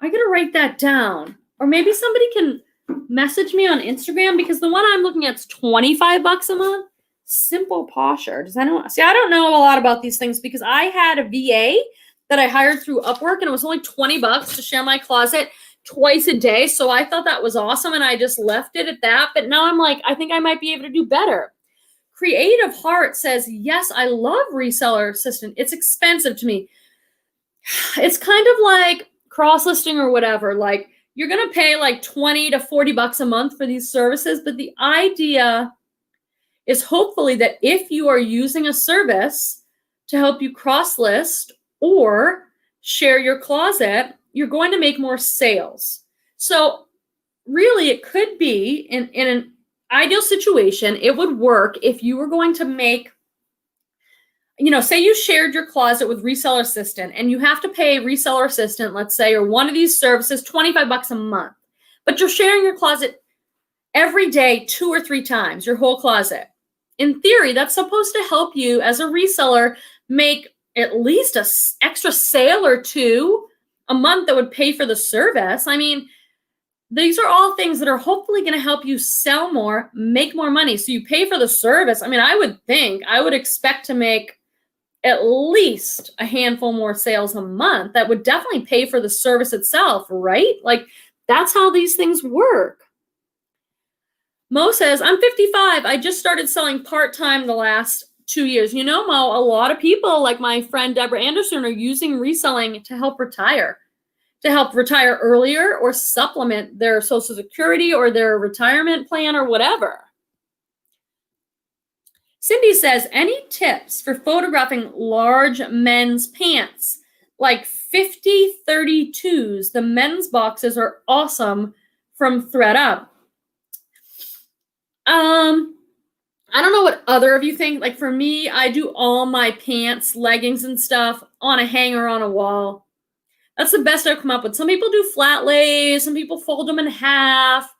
I got to write that down. Or maybe somebody can message me on Instagram, because the one I'm looking at is $25 a month. Simple Posher. Does anyone see? I don't know a lot about these things because I had a VA that I hired through Upwork, and it was only $20 to share my closet twice a day. So I thought that was awesome, and I just left it at that. But now I'm like, I think I might be able to do better. Creative Heart says, yes, I love Reseller Assistant. It's expensive to me. It's kind of like cross-listing or whatever. Like, you're going to pay like $20 to $40 a month for these services. But the idea is hopefully that if you are using a service to help you cross-list or share your closet, you're going to make more sales. So really, it could be in an ideal situation, it would work if you were going to make, say you shared your closet with Reseller Assistant, and you have to pay Reseller Assistant, let's say, or one of these services, $25 a month. But you're sharing your closet every day 2 or 3 times, your whole closet. In theory, that's supposed to help you as a reseller make at least an extra sale or 2 a month that would pay for the service. I mean, these are all things that are hopefully going to help you sell more, make more money. So you pay for the service. I mean, I would expect to make at least a handful more sales a month. That would definitely pay for the service itself, right? Like, that's how these things work. Mo says, I'm 55. I just started selling part-time the last 2 years. Mo, a lot of people like my friend Deborah Anderson are using reselling to help retire earlier or supplement their Social Security or their retirement plan or whatever. Cindy says, any tips for photographing large men's pants, like 50-32s? The men's boxes are awesome from Thredup. I don't know what other of you think. Like, for me, I do all my pants, leggings and stuff on a hanger on a wall. That's the best I've come up with. Some people do flat lays. Some people fold them in half.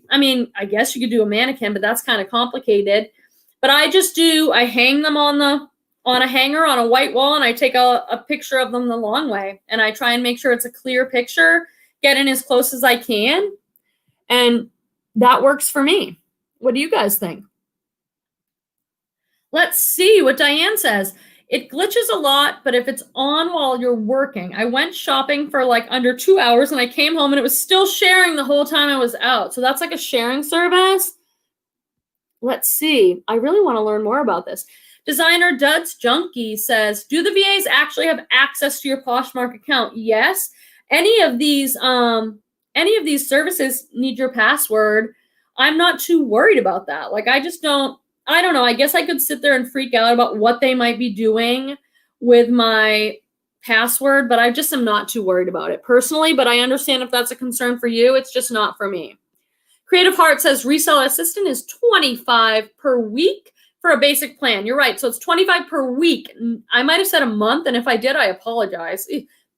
I guess you could do a mannequin, but that's kind of complicated. But I hang them on a hanger on a white wall, and I take a picture of them the long way. And I try and make sure it's a clear picture, get in as close as I can. And that works for me. What do you guys think? Let's see what Diane says. It glitches a lot, but if it's on while you're working. I went shopping for like under 2 hours, and I came home and it was still sharing the whole time I was out. So that's like a sharing service. Let's see. I really want to learn more about this. Designer Duds Junkie says, do the VAs actually have access to your Poshmark account? Yes. Any of these services need your password. I'm not too worried about that. Like, I don't know. I guess I could sit there and freak out about what they might be doing with my password, but I just am not too worried about it personally. But I understand if that's a concern for you. It's just not for me. Creative Heart says Reseller Assistant is $25 per week for a basic plan. You're right. So it's $25 per week. I might have said a month, and if I did, I apologize.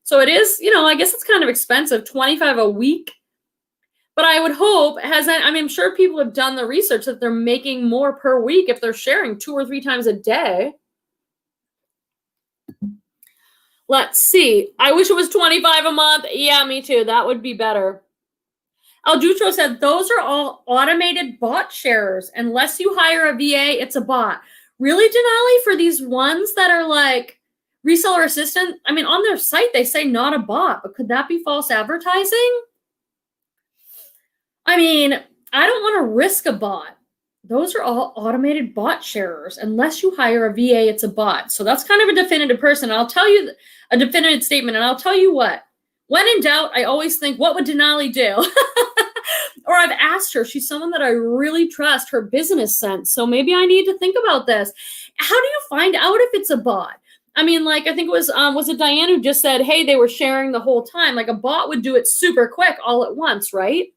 So it is, I guess it's kind of expensive, $25 a week. But I would hope, I'm sure people have done the research that they're making more per week if they're sharing 2 or 3 times a day. Let's see. I wish it was $25 a month. Yeah, me too. That would be better. Aldutro said, those are all automated bot sharers. Unless you hire a VA, it's a bot. Really, Denali? For these ones that are like Reseller Assistant? On their site, they say not a bot, but could that be false advertising? I don't want to risk a bot. Those are all automated bot sharers. Unless you hire a VA, it's a bot. So that's kind of a definitive person. I'll tell you a definitive statement, and I'll tell you what. When in doubt, I always think, what would Denali do? Or I've asked her. She's someone that I really trust, her business sense. So maybe I need to think about this. How do you find out if it's a bot? I think it was it Diane who just said, hey, they were sharing the whole time. Like, a bot would do it super quick all at once, right?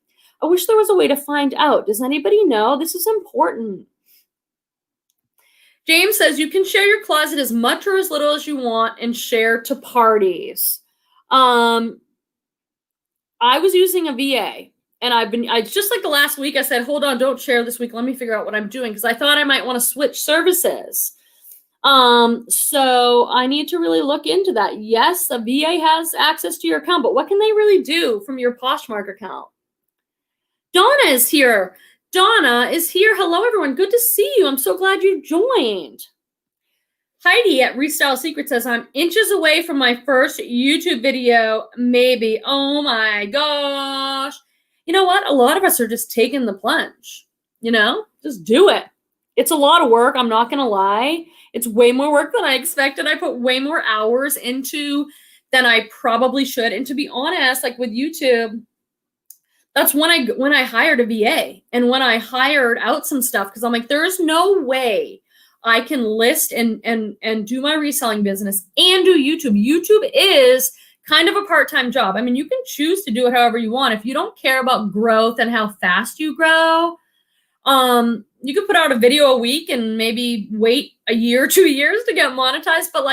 I wish there was a way to find out. Does anybody know? This is important. James says you can share your closet as much or as little as you want and share to parties. I was using a VA, and I just like the last week, I said, hold on, don't share this week. Let me figure out what I'm doing, because I thought I might want to switch services. So I need to really look into that. Yes, the VA has access to your account, but what can they really do from your Poshmark account? Donna is here. Donna is here. Hello, everyone. Good to see you. I'm so glad you joined. Heidi at Restyle Secret says, I'm inches away from my first YouTube video, maybe. Oh my gosh. You know what? A lot of us are just taking the plunge, just do it. It's a lot of work. I'm not going to lie. It's way more work than I expected. I put way more hours into than I probably should. And to be honest, like with YouTube, that's when I hired a VA and when I hired out some stuff, because I'm like, there's no way I can list and do my reselling business and do YouTube. YouTube is kind of a part-time job. I mean, you can choose to do it however you want. If you don't care about growth and how fast you grow, you could put out a video a week and maybe wait a year, 2 years to get monetized. But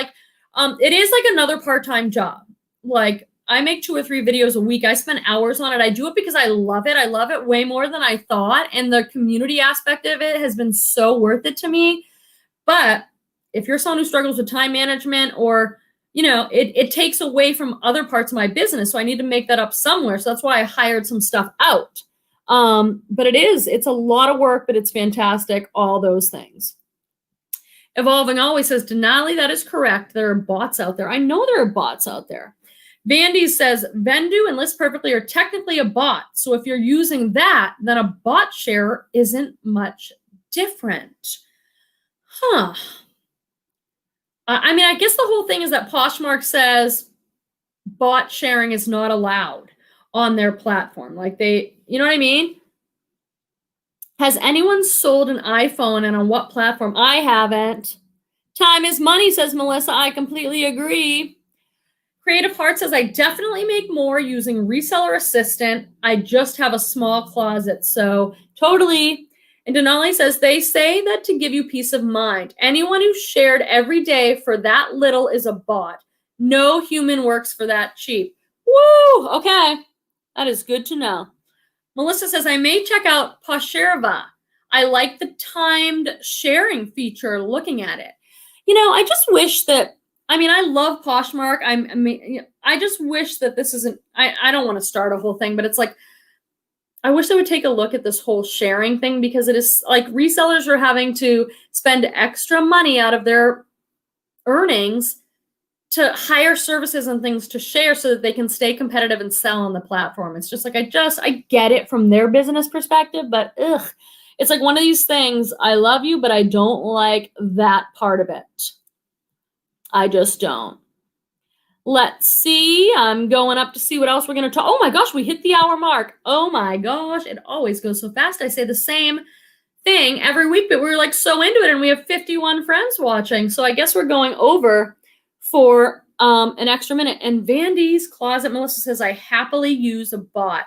it is like another part-time job. Like, I make 2 or 3 videos a week. I spend hours on it. I do it because I love it. I love it way more than I thought. And the community aspect of it has been so worth it to me. But if you're someone who struggles with time management or, it takes away from other parts of my business. So I need to make that up somewhere. So that's why I hired some stuff out. But it's a lot of work, but it's fantastic. All those things. Evolving always says, Denali, that is correct. There are bots out there. I know there are bots out there. Vandy says, Vendu and List Perfectly are technically a bot. So if you're using that, then a bot share isn't much different. Huh. I mean, I guess the whole thing is that Poshmark says bot sharing is not allowed on their platform. Like you know what I mean? Has anyone sold an iPhone and on what platform? I haven't. Time is money, says Melissa. I completely agree. Creative Heart says, I definitely make more using Reseller Assistant. I just have a small closet. So totally. And Denali says, they say that to give you peace of mind. Anyone who shared every day for that little is a bot. No human works for that cheap. Woo! Okay. That is good to know. Melissa says, I may check out Poshmark. I like the timed sharing feature looking at it. I just wish that, I love Poshmark. I just wish that this isn't, I don't want to start a whole thing, but it's like, I wish they would take a look at this whole sharing thing, because it is like resellers are having to spend extra money out of their earnings to hire services and things to share so that they can stay competitive and sell on the platform. It's just like, I get it from their business perspective, but it's like one of these things. I love you, but I don't like that part of it. I just don't. Let's see. I'm going up to see what else we're going to talk. Oh my gosh, we hit the hour mark. Oh my gosh, it always goes so fast. I say the same thing every week, but we're like so into it and we have 51 friends watching. So I guess we're going over for an extra minute. And Vandy's Closet, Melissa says, I happily use a bot.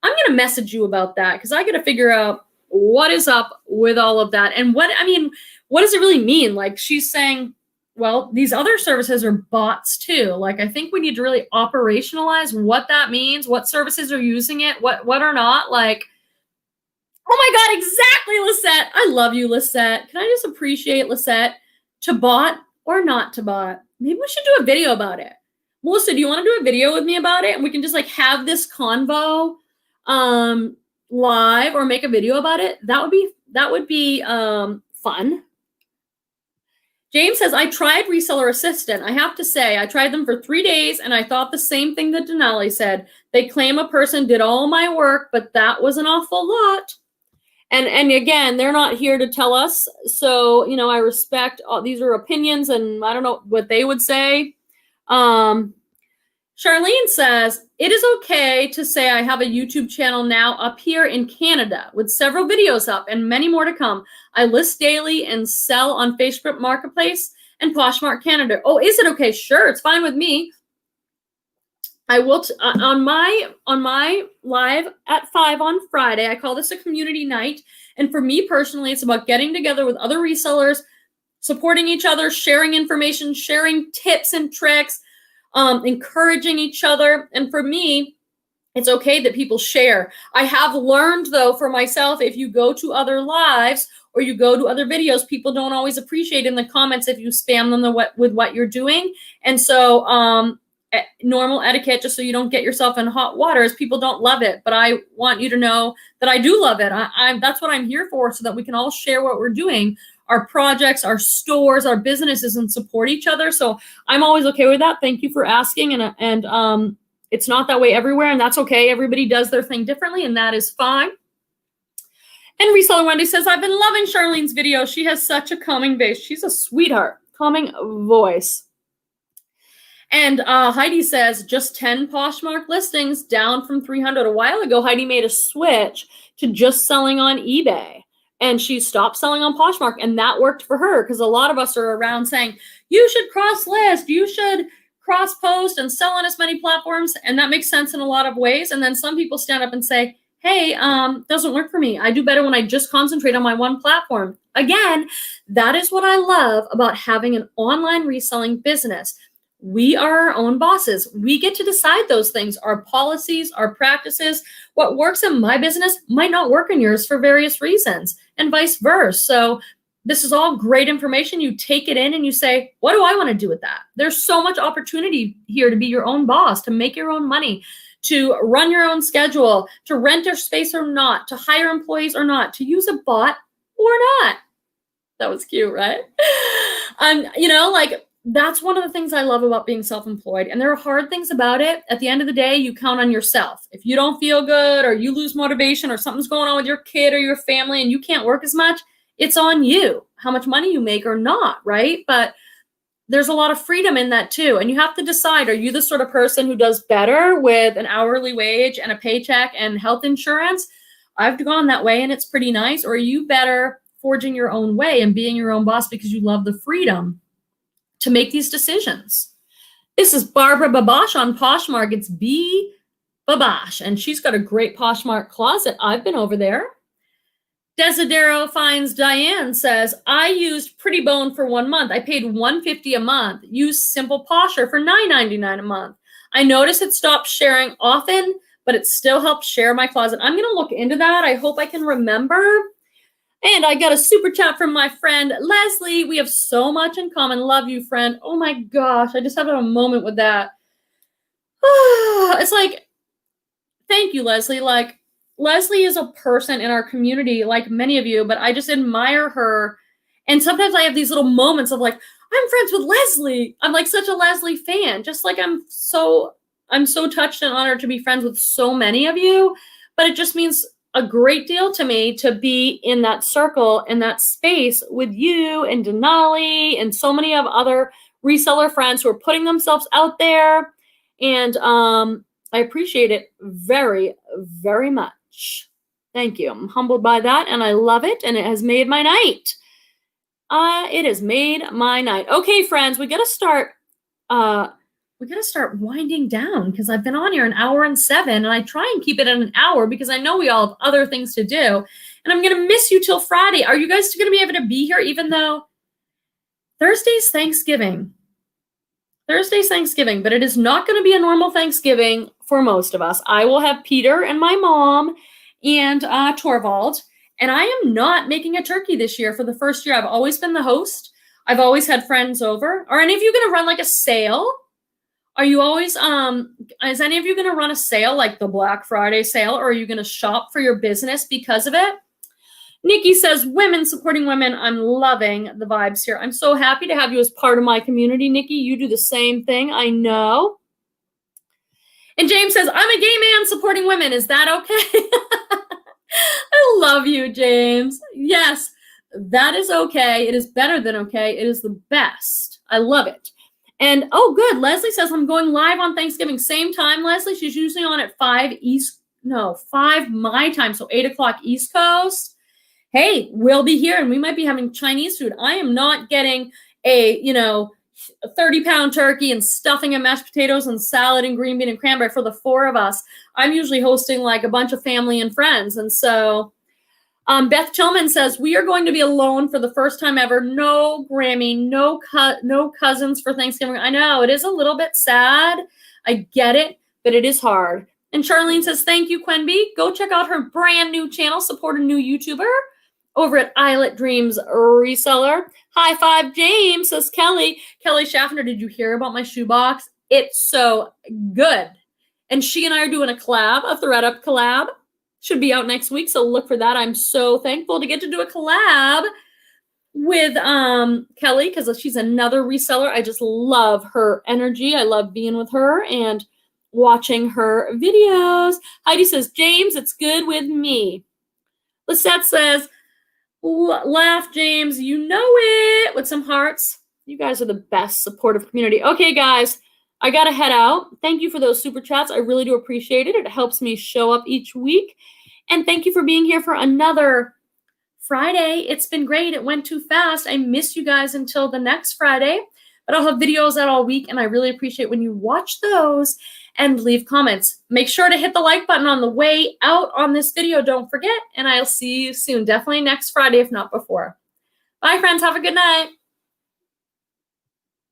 I'm going to message you about that because I got to figure out what is up with all of that. And what does it really mean? Like she's saying, well, these other services are bots too. Like, I think we need to really operationalize what that means, what services are using it, what are not. Like, oh my God, exactly, Lisette. I love you, Lisette. Can I just appreciate Lisette? To bot or not to bot? Maybe we should do a video about it. Melissa, do you want to do a video with me about it? And we can just like have this convo live or make a video about it. That would be fun. James says, I tried Reseller Assistant. I have to say, I tried them for 3 days and I thought the same thing that Denali said. They claim a person did all my work, but that was an awful lot. And again, they're not here to tell us. So, I respect these are opinions and I don't know what they would say. Charlene says, it is okay to say I have a YouTube channel now up here in Canada with several videos up and many more to come. I list daily and sell on Facebook Marketplace and Poshmark Canada. Oh, is it okay? Sure, it's fine with me. I will on my live at 5 on Friday. I call this a community night. And for me personally, it's about getting together with other resellers, supporting each other, sharing information, sharing tips and tricks, encouraging each other. And for me, it's okay that people share. I have learned, though, for myself, if you go to other lives or you go to other videos, people don't always appreciate in the comments if you spam them with what you're doing. And so normal etiquette, just so you don't get yourself in hot water, is people don't love it. But I want you to know that I do love it. That's what I'm here for, so that we can all share what we're doing, our projects, our stores, our businesses, and support each other. So I'm always okay with that. Thank you for asking. And it's not that way everywhere, and that's okay. Everybody does their thing differently, and that is fine. And Reseller Wendy says, I've been loving Charlene's video. She has such a calming voice. She's a sweetheart. Calming voice. And Heidi says, just 10 Poshmark listings, down from 300. A while ago, Heidi made a switch to just selling on eBay. And she stopped selling on Poshmark. And that worked for her, because a lot of us are around saying, you should cross-list, you should cross-post and sell on as many platforms. And that makes sense in a lot of ways. And then some people stand up and say, hey, doesn't work for me. I do better when I just concentrate on my one platform. Again, that is what I love about having an online reselling business. We are our own bosses. We get to decide those things, our policies, our practices. What works in my business might not work in yours for various reasons, and vice versa. So this is all great information. You take it in and you say, what do I want to do with that? There's so much opportunity here to be your own boss, to make your own money, to run your own schedule, to rent your space or not, to hire employees or not, to use a bot or not. That was cute, right? That's one of the things I love about being self-employed. And there are hard things about it. At the end of the day, you count on yourself. If you don't feel good, or you lose motivation, or something's going on with your kid or your family and you can't work as much, it's on you, how much money you make or not, right? But there's a lot of freedom in that too. And you have to decide, are you the sort of person who does better with an hourly wage and a paycheck and health insurance? I've gone that way and it's pretty nice. Or are you better forging your own way and being your own boss because you love the freedom to make these decisions? This is Barbara Babosh on Poshmark. It's B Babosh, and she's got a great Poshmark closet. I've been over there. Desidero Finds Diane says, I used Pretty Bone for 1 month. I paid $150 a month. Used Simple Posher for $9.99 a month. I noticed it stopped sharing often, but it still helps share my closet. I'm going to look into that. I hope I can remember. And I got a super chat from my friend, Leslie. We have so much in common. Love you, friend. Oh my gosh, I just had a moment with that. It's like, thank you, Leslie. Like, Leslie is a person in our community, like many of you, but I just admire her. And sometimes I have these little moments of like, I'm friends with Leslie. I'm like such a Leslie fan. Just like I'm so touched and honored to be friends with so many of you. But it just means a great deal to me to be in that circle, in that space with you and Denali and so many of other reseller friends who are putting themselves out there. And I appreciate it very, very much. Thank you. I'm humbled by that, and I love it, and it has made my night. It has made my night. Okay, friends, we got to start winding down, because I've been on here 1 hour and 7, and I try and keep it at an hour because I know we all have other things to do, and I'm going to miss you till Friday. Are you guys going to be able to be here even though Thursday's Thanksgiving? Thursday's Thanksgiving, but it is not going to be a normal Thanksgiving for most of us. I will have Peter and my mom and Torvald, and I am not making a turkey this year for the first year. I've always been the host. I've always had friends over. Are any of you going to run like a sale? Are you always, is any of you going to run a sale like the Black Friday sale, or are you going to shop for your business because of it? Nikki says, women supporting women. I'm loving the vibes here. I'm so happy to have you as part of my community, Nikki. You do the same thing, I know. And James says, I'm a gay man supporting women. Is that okay? I love you, James. Yes, that is okay. It is better than okay. It is the best. I love it. And, oh, good. Leslie says, I'm going live on Thanksgiving. Same time, Leslie. She's usually on at 5 my time, so 8 o'clock East Coast. Hey, we'll be here, and we might be having Chinese food. I am not getting a 30-pound turkey and stuffing and mashed potatoes and salad and green bean and cranberry for the 4 of us. I'm usually hosting like a bunch of family and friends. And so Beth Tillman says, we are going to be alone for the first time ever. No Grammy, no cousins for Thanksgiving. I know, it is a little bit sad. I get it, but it is hard. And Charlene says, thank you, Quenby. Go check out her brand new channel. Support a new YouTuber over at Islet Dreams Reseller. High five, James, says Kelly. Kelly Schaffner, did you hear about my shoebox? It's so good. And she and I are doing a collab, a Thredup collab. Should be out next week, so look for that. I'm so thankful to get to do a collab with Kelly, because she's another reseller. I just love her energy. I love being with her and watching her videos. Heidi says, James, it's good with me. Lisette says, laugh, James, you know it, with some hearts. You guys are the best supportive community. Okay, guys, I got to head out. Thank you for those super chats. I really do appreciate it. It helps me show up each week. And thank you for being here for another Friday. It's been great. It went too fast. I miss you guys until the next Friday, but I'll have videos out all week, and I really appreciate when you watch those and leave comments. Make sure to hit the like button on the way out on this video. Don't forget, and I'll see you soon. Definitely next Friday, if not before. Bye, friends. Have a good night.